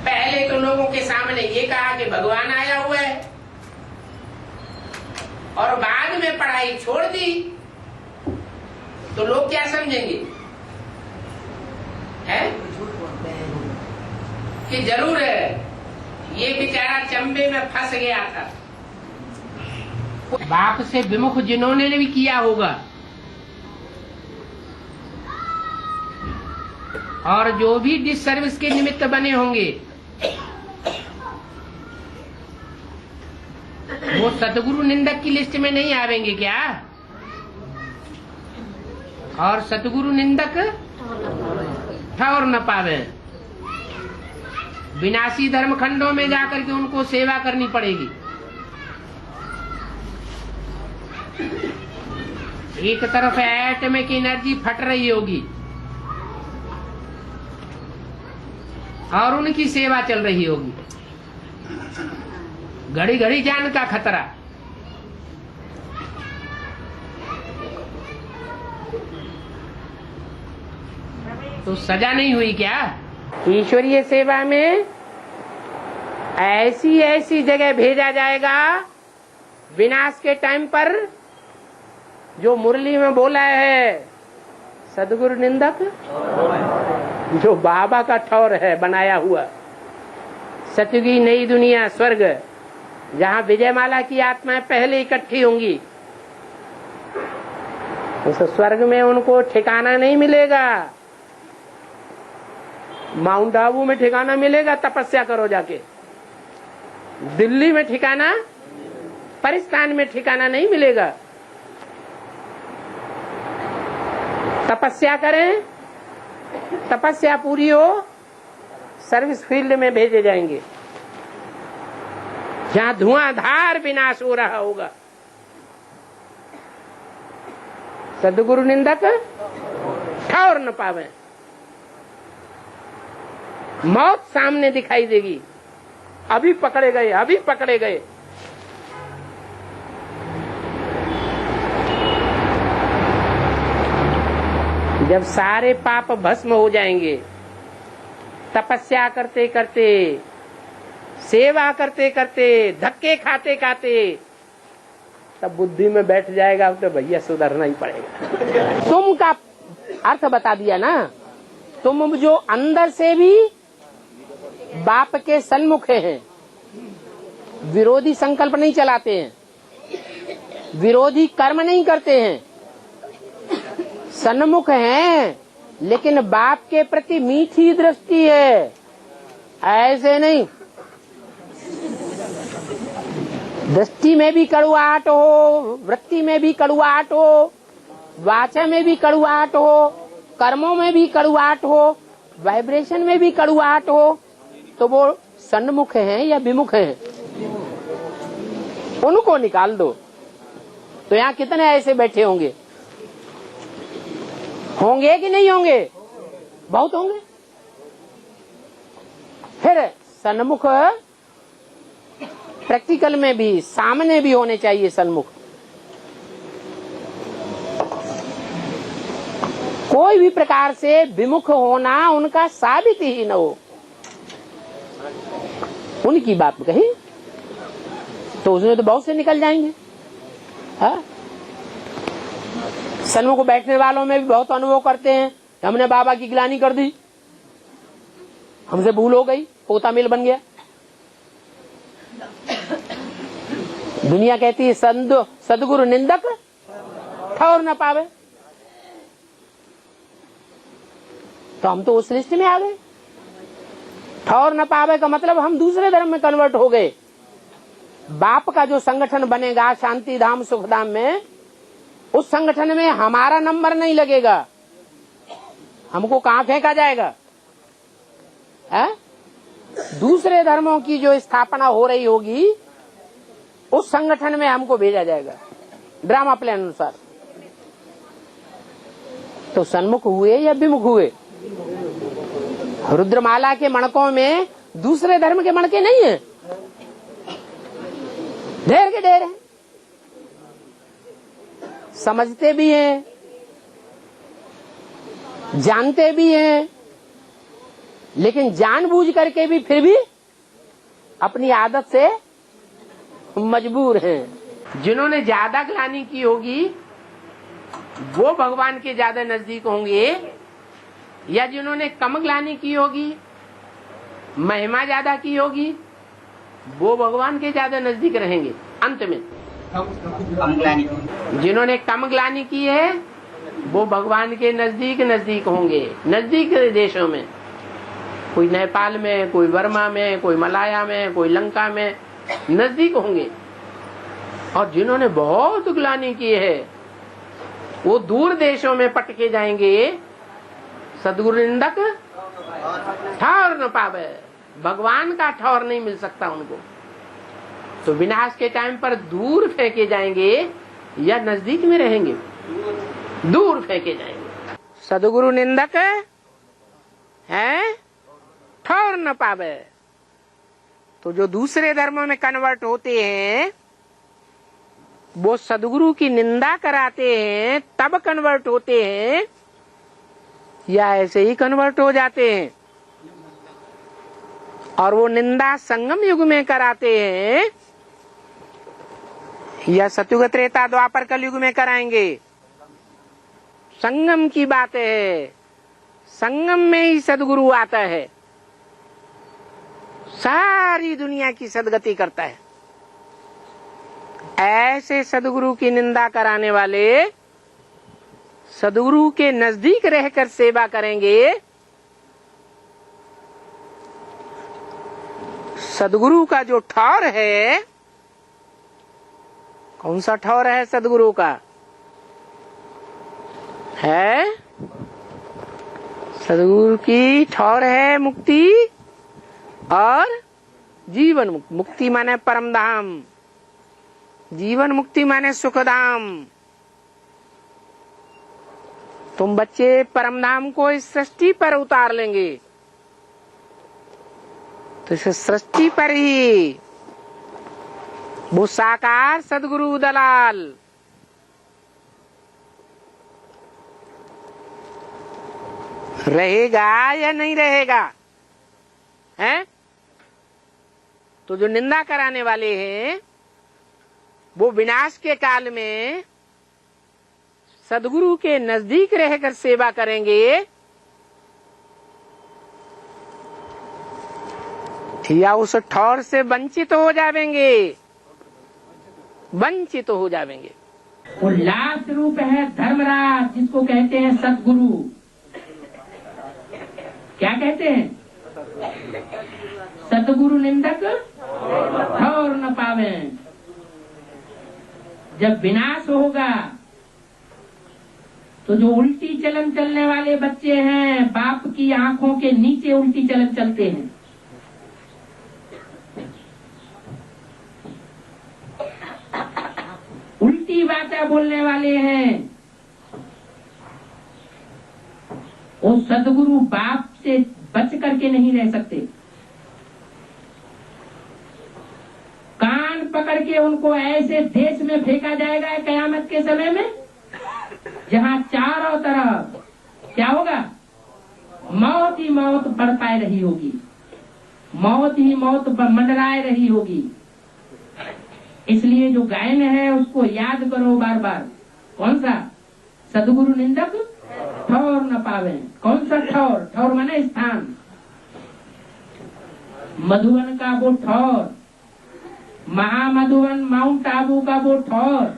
पहले तो लोगों के सामने ये कहा कि भगवान आया हुआ है और बाद में पढ़ाई छोड़ दी, तो लोग क्या समझेंगे? है कि जरूर है ये बेचारा चंबे में फंस गया था। बाप से विमुख जिन्होंने भी किया होगा और जो भी डिससर्विस के निमित्त बने होंगे वो सतगुरु निंदक की लिस्ट में नहीं आवेंगे क्या? और सतगुरु निंदक ठौर न पावे। विनाशी धर्म खंडों में जाकर के उनको सेवा करनी पड़ेगी। एक तरफ एटॉमिक एनर्जी फट रही होगी और उनकी सेवा चल रही होगी। घड़ी घड़ी जान का खतरा। तो सजा नहीं हुई क्या? ईश्वरीय सेवा में ऐसी ऐसी जगह भेजा जाएगा विनाश के टाइम पर, जो मुरली में बोला है सदगुरु निंदक, जो बाबा का ठौर है बनाया हुआ। सतयुगी नई दुनिया स्वर्ग, जहाँ विजयमाला की आत्माएं पहले इकट्ठी होंगी। उस स्वर्ग में उनको ठिकाना नहीं मिलेगा। माउंट आबू में ठिकाना मिलेगा, तपस्या करो जाके। दिल्ली में ठिकाना, परिस्तान में ठिकाना नहीं मिलेगा। तपस्या करें, तपस्या पूरी हो, सर्विस फील्ड में भेजे जाएंगे, जहां धुआंधार विनाश हो रहा होगा। सदगुरु निंदक ठौर न पावे। मौत सामने दिखाई देगी, अभी पकड़े गए, अभी पकड़े गए। जब सारे पाप भस्म हो जाएंगे, तपस्या करते करते, सेवा करते करते, धक्के खाते खाते, तब बुद्धि में बैठ जाएगा तो भैया सुधरना ही पड़ेगा। तुम का अर्थ बता दिया ना। तुम जो अंदर से भी बाप के सन्मुख हैं, विरोधी संकल्प नहीं चलाते हैं, विरोधी कर्म नहीं करते हैं, सन्मुख हैं, लेकिन बाप के प्रति मीठी दृष्टि है। ऐसे नहीं, दृष्टि में भी कड़ुआहट हो, वृत्ति में भी कड़ुआहट हो, वाचा में भी कड़ुआहट हो, कर्मों में भी कड़ुआहट हो, वाइब्रेशन में भी कड़ुआहट हो, तो वो सन्मुख हैं या विमुख हैं? उनको निकाल दो। तो यहाँ कितने ऐसे बैठे होंगे? होंगे कि नहीं होंगे? बहुत होंगे। फिर सन्मुख प्रैक्टिकल में भी, सामने भी होने चाहिए सन्मुख। कोई भी प्रकार से विमुख होना उनका साबित ही न हो। उनकी बात कही तो उसमें तो बहुत से निकल जाएंगे। हाँ? सन्मुख बैठने वालों में भी बहुत अनुभव करते हैं, हमने बाबा की गिलानी कर दी, हमसे भूल हो गई, पोता मिल बन गया। दुनिया कहती है सदगुरु निंदक ठौर न पावे। तो हम तो उस लिस्ट में आ गए। ठौर न पावे का मतलब हम दूसरे धर्म में कन्वर्ट हो गए। बाप का जो संगठन बनेगा शांति धाम सुख धाम में, उस संगठन में हमारा नंबर नहीं लगेगा। हमको कहाँ फेंका जाएगा? है? दूसरे धर्मों की जो स्थापना हो रही होगी, उस संगठन में हमको भेजा जाएगा ड्रामा प्लान अनुसार। तो सन्मुख हुए या विमुख हुए? रुद्रमाला के मणकों में दूसरे धर्म के मणके नहीं है, ढेर के ढेर हैं। समझते भी हैं, जानते भी हैं, लेकिन जानबूझ करके भी फिर भी अपनी आदत से मजबूर हैं। जिन्होंने ज्यादा ग्लानि की होगी वो भगवान के ज्यादा नजदीक होंगे, या जिन्होंने कम ग्लानि की होगी, महिमा ज्यादा की होगी, वो भगवान के ज्यादा नजदीक रहेंगे। अंत में जिन्होंने कम ग्लानि की है वो भगवान के नजदीक होंगे। नजदीक के देशों में, कोई नेपाल में, कोई बर्मा में, कोई मलाया में, कोई लंका में, नजदीक होंगे। और जिन्होंने बहुत ग्लानि की है वो दूर देशों में पटके जाएंगे। सदगुरु निंदक ठौर न पावे, भगवान का ठौर नहीं मिल सकता उनको। तो विनाश के टाइम पर दूर फेंके जाएंगे या नजदीक में रहेंगे? दूर फेंके जाएंगे। सदगुरु निंदक है ठौर न पावे। तो जो दूसरे धर्मों में कन्वर्ट होते हैं वो सदगुरु की निंदा कराते हैं तब कन्वर्ट होते हैं या ऐसे ही कन्वर्ट हो जाते हैं? और वो निंदा संगम युग में कराते हैं या सतयुग त्रेता द्वापर कलयुग में कराएंगे? संगम की बात है, संगम में ही सदगुरु आता है, सारी दुनिया की सदगति करता है। ऐसे सदगुरु की निंदा कराने वाले सदगुरु के नजदीक रहकर सेवा करेंगे, सदगुरु का जो ठौर है, कौन सा ठौर है सदगुरु का? है सदगुरु की ठौर है मुक्ति और जीवन मुक्ति। मुक्ति माने परम धाम, जीवन मुक्ति माने सुखधाम। तुम बच्चे परम धाम को इस सृष्टि पर उतार लेंगे तो इस सृष्टि पर ही वो साकार सदगुरु दलाल रहेगा या नहीं रहेगा? हैं? तो जो निंदा कराने वाले हैं वो विनाश के काल में सदगुरु के नजदीक रहकर सेवा करेंगे या उस ठौर से वंचित हो जाएंगे, वंचित हो जाएंगे। वो लास्ट रूप है धर्मराज, जिसको कहते हैं सदगुरु। क्या कहते हैं? सतगुरु निंदक ठौर न पावे। जब विनाश होगा तो जो उल्टी चलन चलने वाले बच्चे हैं, बाप की आंखों के नीचे उल्टी चलन चलते हैं, उल्टी बातें बोलने वाले हैं, वो सदगुरु बाप से बच करके नहीं रह सकते। कान पकड़ के उनको ऐसे देश में फेंका जाएगा कयामत के समय में, जहां चारों तरफ क्या होगा? मौत ही मौत बरपाए रही होगी, मौत ही मौत मंडराए रही होगी। इसलिए जो गायन है उसको याद करो बार बार। कौन सा? सदगुरु निंदक ठौर न पावे। कौन सा ठौर? ठौर माने स्थान। मधुबन का वो ठौर, महामधुबन माउंट आबू का वो ठौर,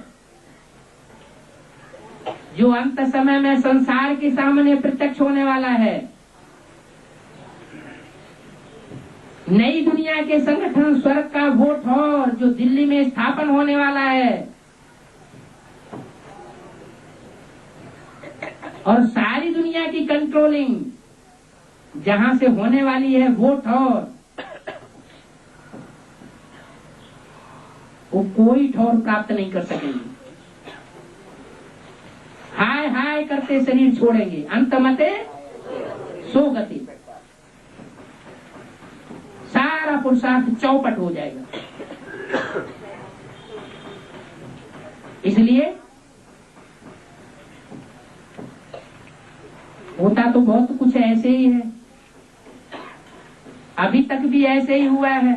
जो अंत समय में संसार के सामने प्रत्यक्ष होने वाला है। नई दुनिया के संगठन स्वर्ग का वो ठौर जो दिल्ली में स्थापन होने वाला है, और सारी दुनिया की कंट्रोलिंग जहां से होने वाली है वो ठौर, वो कोई ठौर प्राप्त नहीं कर सकेंगे। हाय हाय करते शरीर छोड़ेंगे, अंतमते सो गति। सारा पुरुषार्थ चौपट हो जाएगा। इसलिए होता तो बहुत कुछ ऐसे ही है, अभी तक भी ऐसे ही हुआ है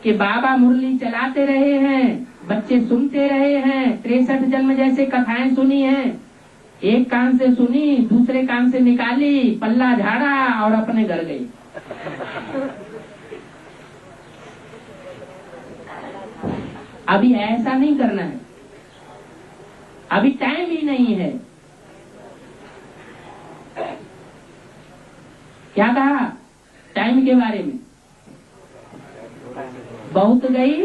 कि बाबा मुरली चलाते रहे हैं, बच्चे सुनते रहे हैं, 63 जन्म जैसे कथाएं सुनी हैं, एक कान से सुनी दूसरे कान से निकाली, पल्ला झाड़ा और अपने घर गई। अभी ऐसा नहीं करना है, अभी टाइम ही नहीं है। क्या कहा टाइम के बारे में? बहुत गई,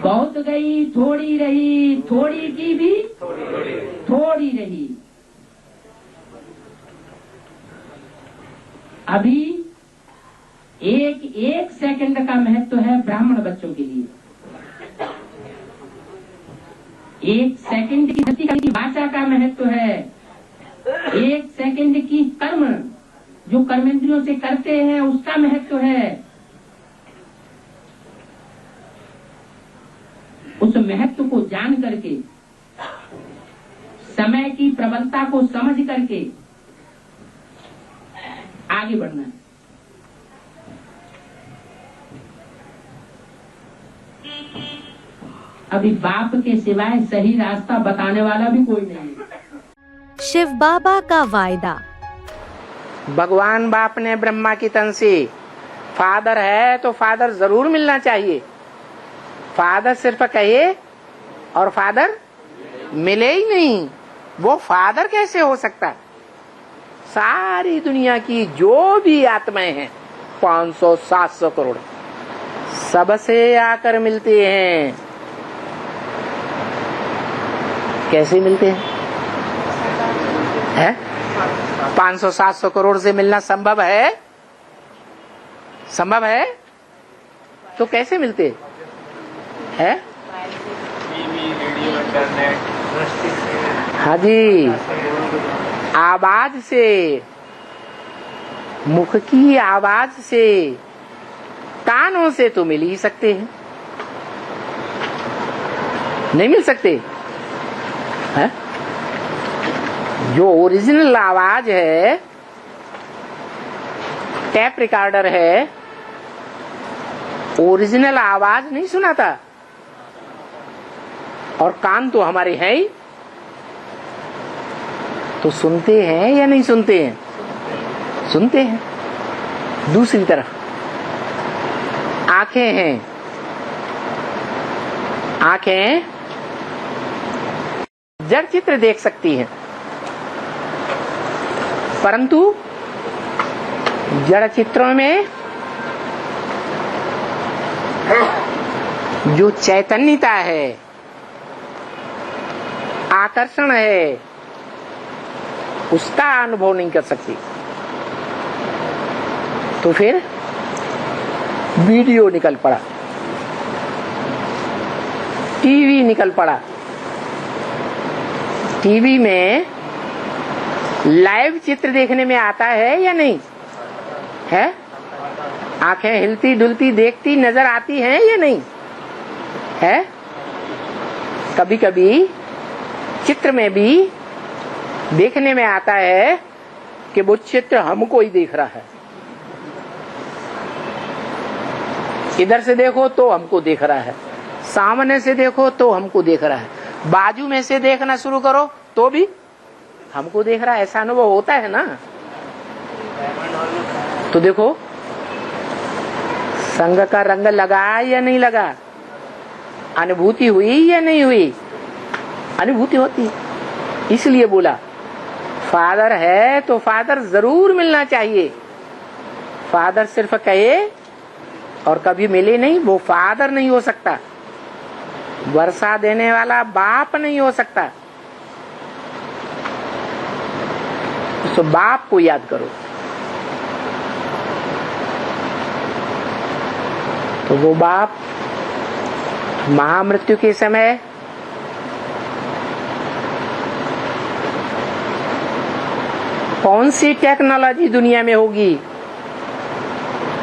बहुत गई, थोड़ी रही, थोड़ी की भी थोड़ी रही। अभी एक सेकंड का महत्व है ब्राह्मण बच्चों के लिए। एक सेकंड की भाषा का महत्व है, एक सेकंड की कर्म जो कर्मेंद्रियों से करते हैं उसका महत्व है। उस महत्व को जान करके, समय की प्रबलता को समझ करके आगे बढ़ना है। अभी बाप के सिवाय सही रास्ता बताने वाला भी कोई नहीं है। शिव बाबा का वायदा। भगवान बाप ने ब्रह्मा की तन से, फादर है तो फादर जरूर मिलना चाहिए। फादर सिर्फ कहे और फादर मिले ही नहीं, वो फादर कैसे हो सकता? सारी दुनिया की जो भी आत्माएं हैं 500-700 करोड़ सबसे आकर मिलते हैं। कैसे मिलते हैं? 500-700 करोड़ से मिलना संभव है? संभव है तो कैसे मिलते हैं? हाँ जी, आवाज से, मुख की आवाज से, कानों से तो मिल ही सकते हैं, नहीं मिल सकते है? जो ओरिजिनल आवाज है, टैप रिकॉर्डर है, ओरिजिनल आवाज नहीं सुनाता। और कान तो हमारे हैं ही, तो सुनते हैं या नहीं सुनते हैं? सुनते हैं। दूसरी तरफ आंखें हैं, आंखें जड़ चित्र देख सकती हैं, परंतु जड़ चित्रों में जो चैतन्यता है, आकर्षण है, उसका अनुभव नहीं कर सकती। तो फिर वीडियो निकल पड़ा, टीवी निकल पड़ा। टीवी में लाइव चित्र देखने में आता है या नहीं है? आंखें हिलती डुलती देखती नजर आती हैं या नहीं है? कभी कभी चित्र में भी देखने में आता है कि वो चित्र हमको ही देख रहा है। इधर से देखो तो हमको देख रहा है, सामने से देखो तो हमको देख रहा है, बाजू में से देखना शुरू करो तो भी हमको देख रहा है। ऐसा अनुभव होता है ना? तो देखो, संग का रंग लगा या नहीं लगा? अनुभूति हुई या नहीं हुई? अनुभूति होती। इसलिए बोला फादर है तो फादर जरूर मिलना चाहिए। फादर सिर्फ कहे और कभी मिले नहीं, वो फादर नहीं हो सकता। वर्षा देने वाला बाप नहीं हो सकता। तो बाप को याद करो। तो वो बाप महामृत्यु के समय कौन सी टेक्नोलॉजी दुनिया में होगी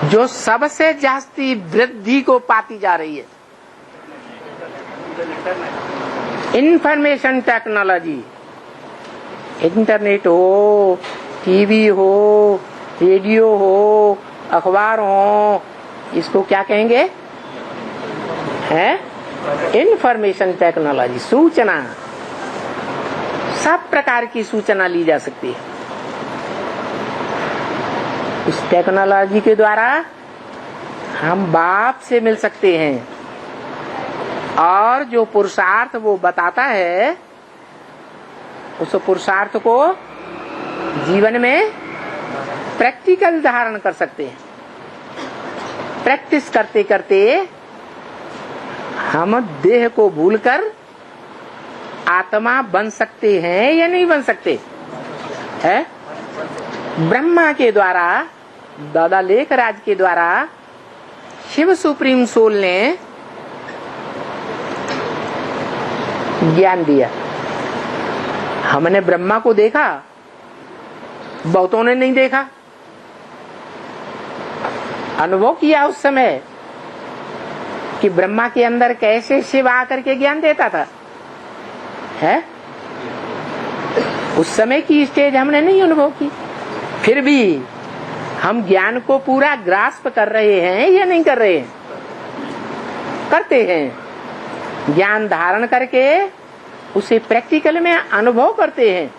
जो सबसे जास्ती वृद्धि को पाती जा रही है? Information technology. इंटरनेट हो, टीवी हो, रेडियो हो, अखबार हो, इसको क्या कहेंगे? है इंफॉर्मेशन टेक्नोलॉजी। सूचना, सब प्रकार की सूचना ली जा सकती है उस टेक्नोलॉजी के द्वारा। हम बाप से मिल सकते हैं और जो पुरुषार्थ वो बताता है उस पुरुषार्थ को जीवन में प्रैक्टिकल धारण कर सकते हैं। प्रैक्टिस करते करते हम देह को भूलकर आत्मा बन सकते हैं या नहीं बन सकते है? ब्रह्मा के द्वारा, दादा लेखराज के द्वारा शिव सुप्रीम सोल ने ज्ञान दिया। हमने ब्रह्मा को देखा, बहुतों ने नहीं देखा। अनुभव किया उस समय कि ब्रह्मा के अंदर कैसे शिव आकर के ज्ञान देता था, है? उस समय की स्टेज हमने नहीं अनुभव की, फिर भी हम ज्ञान को पूरा ग्रास्प कर रहे हैं या नहीं कर रहे हैं? करते हैं। ज्ञान धारण करके उसे प्रैक्टिकल में अनुभव करते हैं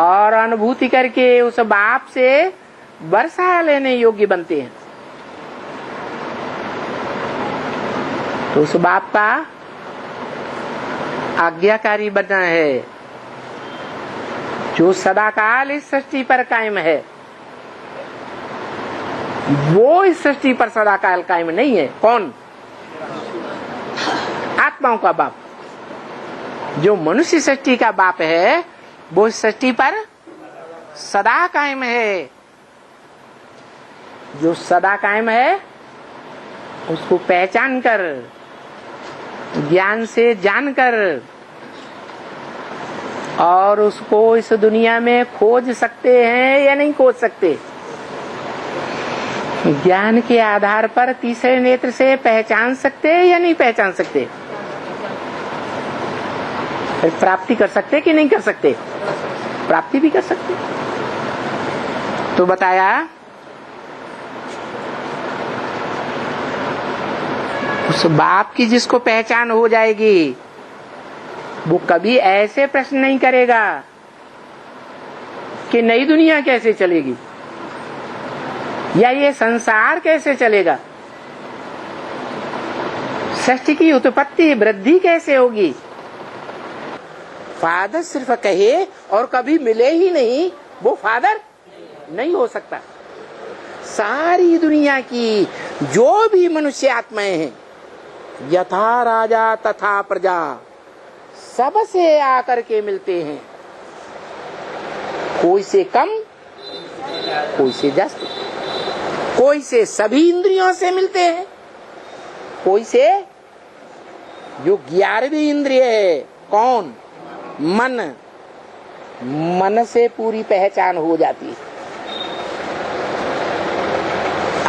और अनुभूति करके उस बाप से वर्षा लेने योग्य बनते हैं। तो उस बाप का आज्ञाकारी बनना है जो सदाकाल इस सृष्टि पर कायम है। वो इस सृष्टि पर सदाकाल कायम नहीं है। कौन? आत्माओं का बाप। जो मनुष्य सृष्टि का बाप है वो इस सृष्टि पर सदा कायम है। जो सदा कायम है उसको पहचान कर, ज्ञान से जानकर और उसको इस दुनिया में खोज सकते हैं या नहीं खोज सकते? ज्ञान के आधार पर तीसरे नेत्र से पहचान सकते हैं या नहीं पहचान सकते? फिर प्राप्ति कर सकते कि नहीं कर सकते? प्राप्ति भी कर सकते। तो बताया उस बाप की जिसको पहचान हो जाएगी वो कभी ऐसे प्रश्न नहीं करेगा कि नई दुनिया कैसे चलेगी या ये संसार कैसे चलेगा, सृष्टि की उत्पत्ति वृद्धि कैसे होगी। फादर सिर्फ कहे और कभी मिले ही नहीं, वो फादर नहीं हो सकता। सारी दुनिया की जो भी मनुष्य आत्माएं हैं, यथा राजा तथा प्रजा, सबसे आकर के मिलते हैं। कोई से कम, कोई से ज्यादा, कोई से सभी इंद्रियों से मिलते हैं, कोई से जो 11वीं इंद्रिय है, कौन? मन। मन से पूरी पहचान हो जाती है।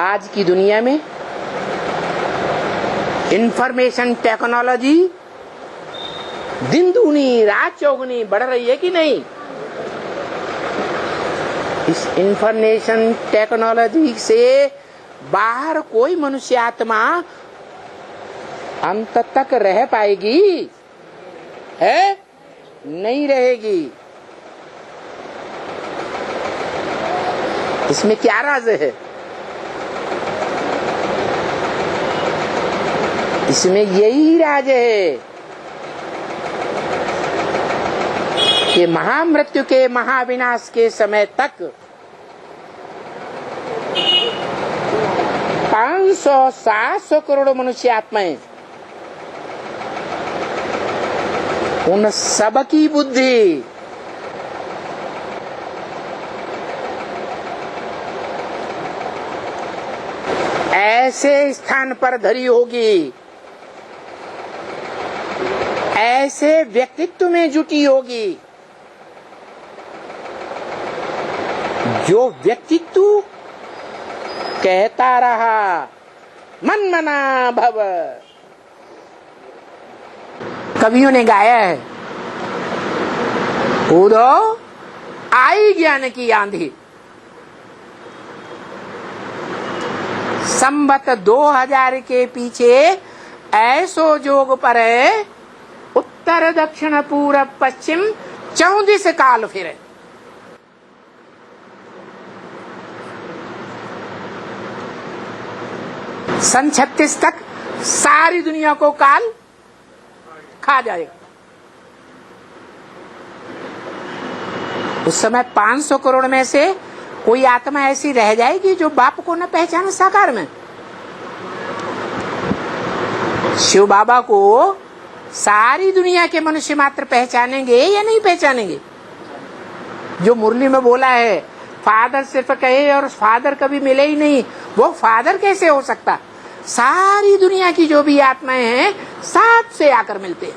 आज की दुनिया में इंफॉर्मेशन टेक्नोलॉजी दिन दूनी रात चौगुनी बढ़ रही है कि नहीं? इस इंफॉर्मेशन टेक्नोलॉजी से बाहर कोई मनुष्य आत्मा अंत तक रह पाएगी? है? नहीं रहेगी। इसमें क्या राज है? इसमें यही राज है कि महामृत्यु के महाविनाश के समय तक 500-700 करोड़ मनुष्य आत्माएं, उन सब की बुद्धि ऐसे स्थान पर धरी होगी, ऐसे व्यक्तित्व में जुटी होगी जो व्यक्तित्व कहता रहा मन मना भव। कवियों ने गाया है, कूदो आई ज्ञान की आंधी। संवत 2000 के पीछे ऐसो जोग पर है, उत्तर दक्षिण पूरब पश्चिम 34 काल फिरे। सन 36 तक सारी दुनिया को काल खा जाएगा। उस समय 500 करोड़ में से कोई आत्मा ऐसी रह जाएगी जो बाप को न पहचाने साकार में। शिव बाबा को सारी दुनिया के मनुष्य मात्र पहचानेंगे या नहीं पहचानेंगे? जो मुरली में बोला है फादर सिर्फ कहे और फादर कभी मिले ही नहीं, वो फादर कैसे हो सकता? सारी दुनिया की जो भी आत्माएं हैं साथ से आकर मिलते हैं।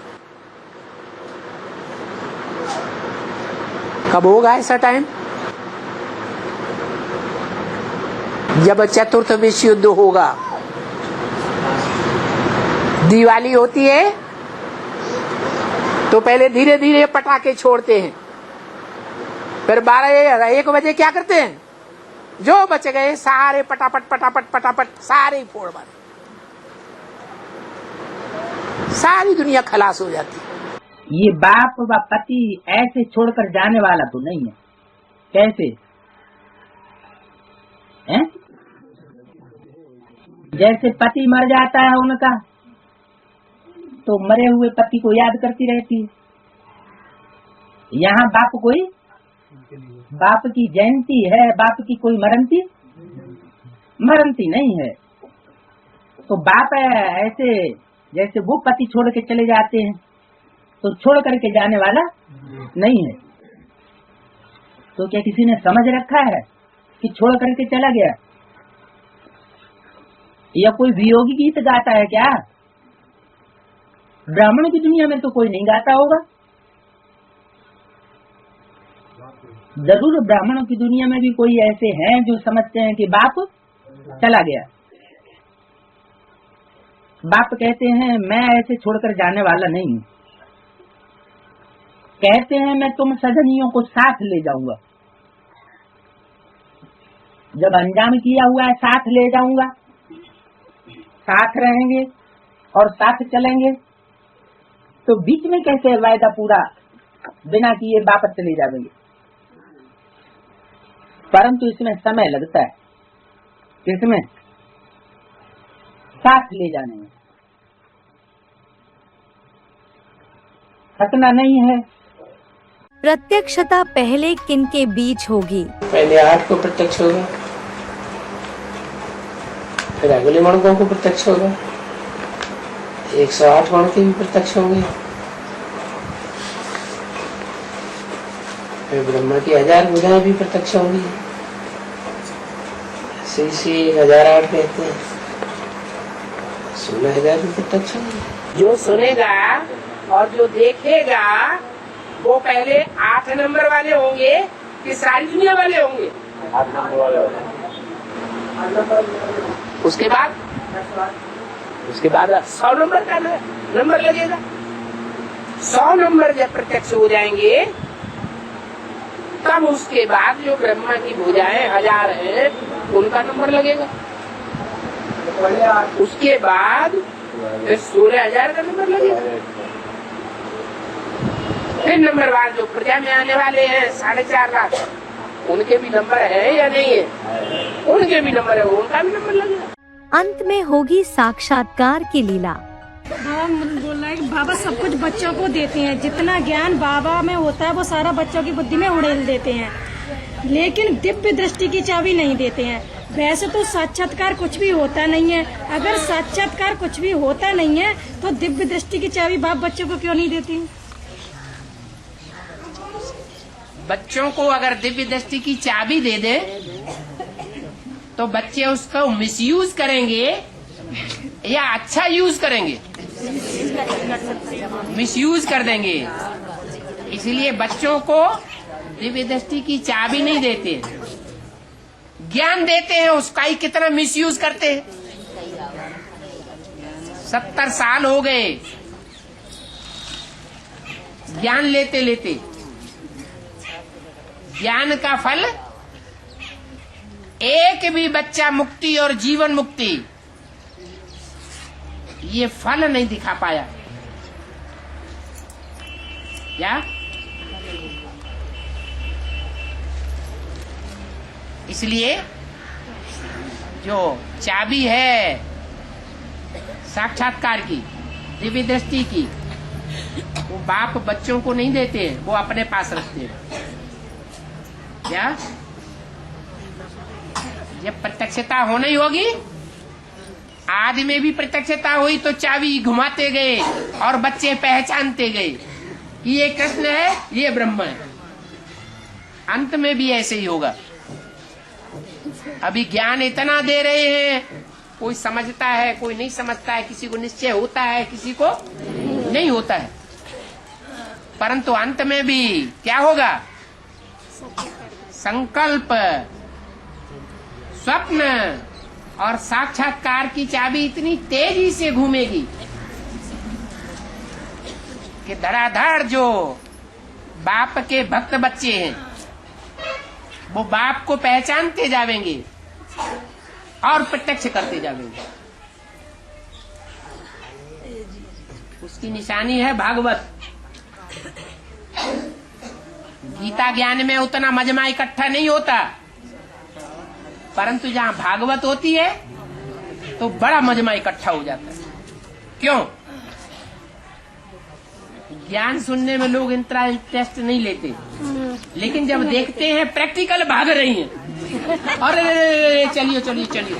कब होगा ऐसा टाइम? जब चतुर्थ विश्व युद्ध होगा, दिवाली होती है तो पहले धीरे धीरे पटाखे छोड़ते हैं, फिर 12-1 बजे क्या करते हैं, जो बच गए सारे पटापट पटापट पटापट सारे ही फोड़ मारे, सारी दुनिया खलास हो जाती है। ये बाप व पति ऐसे छोड़कर जाने वाला तो नहीं है। कैसे हैं? जैसे पति मर जाता है उनका, तो मरे हुए पति को याद करती रहती है। यहाँ बाप की जयंती है, बाप की कोई मरंती नहीं है। तो बाप ऐसे जैसे वो पति छोड़ के चले जाते हैं तो छोड़ करके जाने वाला नहीं है। तो क्या किसी ने समझ रखा है कि छोड़ करके चला गया? या कोई वियोगी गीत गाता है क्या? ब्राह्मणों की दुनिया में तो कोई नहीं गाता होगा। जरूर ब्राह्मणों की दुनिया में भी कोई ऐसे हैं जो समझते हैं कि बाप चला गया। बाप कहते हैं मैं ऐसे छोड़कर जाने वाला नहीं हूँ। कहते हैं मैं तुम सजनियों को साथ ले जाऊंगा। जब अंजाम किया हुआ है साथ ले जाऊंगा, साथ रहेंगे और साथ चलेंगे, तो बीच में कैसे वायदा पूरा बिना किए वापस चले जाएंगे? परंतु इसमें समय लगता है। किसमें? साथ ले जाने में। थकना नहीं है। प्रत्यक्षता पहले किन के बीच होगी? पहले 8 को प्रत्यक्ष होगा, फिर अगले मणकों को प्रत्यक्ष होगा, 108 मणके भी प्रत्यक्ष होंगे, फिर ब्रह्मा की 1000 भुजाएं भी प्रत्यक्ष होंगी। इसी 1008 कहते हैं, 16,000 भी प्रत्यक्ष होंगे। जो सुनेगा और जो देखेगा वो पहले 8 नंबर वाले होंगे कि सारी दुनिया वाले होंगे? 8 नंबर वाले होंगे। उसके बाद 100 नंबर का नंबर लगेगा। 100 नंबर जब प्रत्यक्ष हो जाएंगे तब उसके बाद जो ब्रह्मा की भुजाएं 1000 हैं उनका नंबर लगेगा। उसके बाद 16,000 का नंबर लगेगा। फिर नंबरवार जो प्रजा में आने वाले हैं 4.5 लाख, उनके भी नंबर है या नहीं है? उनके भी नंबर है, उनका भी नंबर लगेगा। अंत में होगी साक्षात्कार की लीला। बाबा बोल रहा है कि बाबा सब कुछ बच्चों को देते हैं, जितना ज्ञान बाबा में होता है वो सारा बच्चों की बुद्धि में उड़ेल देते हैं, लेकिन दिव्य दृष्टि की चाबी नहीं देते हैं। वैसे तो साक्षात्कार कुछ भी होता नहीं है। अगर साक्षात्कार कुछ भी होता नहीं है तो दिव्य दृष्टि की चाबी बाप बच्चों को क्यों नहीं देती? बच्चों को अगर दिव्य दृष्टि की चाबी दे दे तो बच्चे उसका मिसयूज करेंगे या अच्छा यूज करेंगे? मिसयूज कर देंगे। इसलिए बच्चों को दिव्य दृष्टि की चाबी नहीं देते, ज्ञान देते हैं, उसका ही कितना मिसयूज करते हैं। 70 साल हो गए ज्ञान लेते लेते। ज्ञान का फल एक भी बच्चा मुक्ति और जीवन मुक्ति ये फल नहीं दिखा पाया। क्या? इसलिए जो चाबी है साक्षात्कार की, दिव्य दृष्टि की, वो बाप बच्चों को नहीं देते, वो अपने पास रखते हैं। क्या? जब प्रत्यक्षता होनी ही होगी, आदि में भी प्रत्यक्षता हुई तो चाबी घुमाते गए और बच्चे पहचानते गए कि ये कृष्ण है, ये ब्रह्म है। अंत में भी ऐसे ही होगा। अभी ज्ञान इतना दे रहे हैं, कोई समझता है, कोई नहीं समझता है, किसी को निश्चय होता है, किसी को नहीं होता है। परंतु अंत में भी क्या होगा? संकल्प स्वप्न और साक्षात्कार की चाबी इतनी तेजी से घूमेगी कि धड़ाधड़ जो बाप के भक्त बच्चे हैं वो बाप को पहचानते जावेंगे और प्रत्यक्ष करते जावेंगे। उसकी निशानी है भागवत। गीता ज्ञान में उतना मजमा इकट्ठा नहीं होता, परंतु जहाँ भागवत होती है तो बड़ा मजमा इकट्ठा हो जाता है। क्यों? ज्ञान सुनने में लोग इतना इंटरेस्ट नहीं लेते, लेकिन जब देखते हैं प्रैक्टिकल भाग रही हैं, अरे चलिए चलिए चलिए,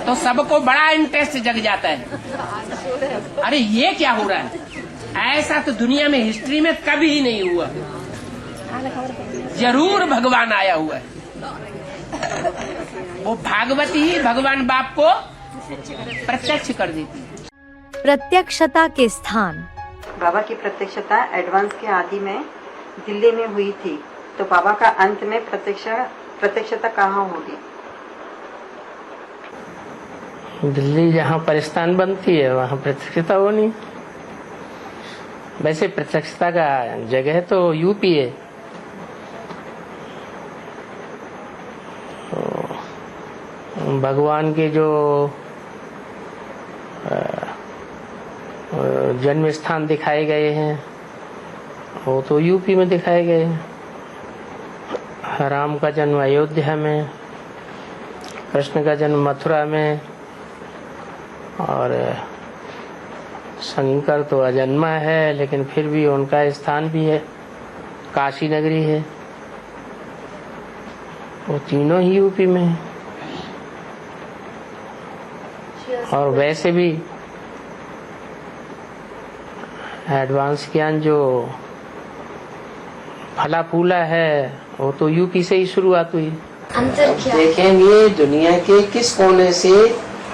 तो सबको बड़ा इंटरेस्ट जग जाता है। अरे ये क्या हो रहा है? ऐसा तो दुनिया में हिस्ट्री में कभी ही नहीं हुआ। जरूर भगवान आया हुआ है। वो भागवत ही भगवान बाप को प्रत्यक्ष कर देती है। प्रत्यक्षता के स्थान। बाबा की प्रत्यक्षता एडवांस के आदि में दिल्ली में हुई थी, तो बाबा का अंत में प्रत्यक्षता कहाँ होगी? दिल्ली जहाँ पर स्थान बनती है वहाँ प्रत्यक्षता होनी। वैसे प्रत्यक्षता का जगह तो यूपी है। तो भगवान के जो जन्म स्थान दिखाए गए हैं वो तो यूपी में दिखाए गए हैं। राम का जन्म अयोध्या में, कृष्ण का जन्म मथुरा में, और शंकर तो अजन्मा है लेकिन फिर भी उनका स्थान भी है, काशी नगरी है। वो तीनों ही यूपी में है। और वैसे भी एडवांस ज्ञान जो फला फूला है वो तो यूपी से ही शुरुआत हुई। देखेंगे दुनिया के किस कोने से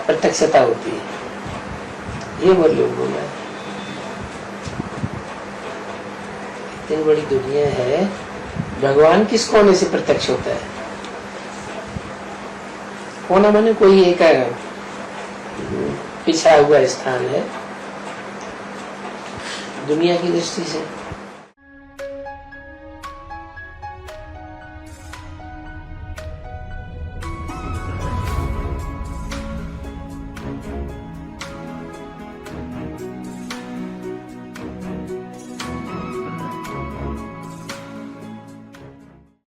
प्रत्यक्षता होती है, ये वो लोग बोल रहे हैं। इतनी बड़ी दुनिया है, भगवान किस कोने से प्रत्यक्ष होता है? कोना माने कोई एक पिछड़ा हुआ स्थान है दुनिया की दृष्टि से।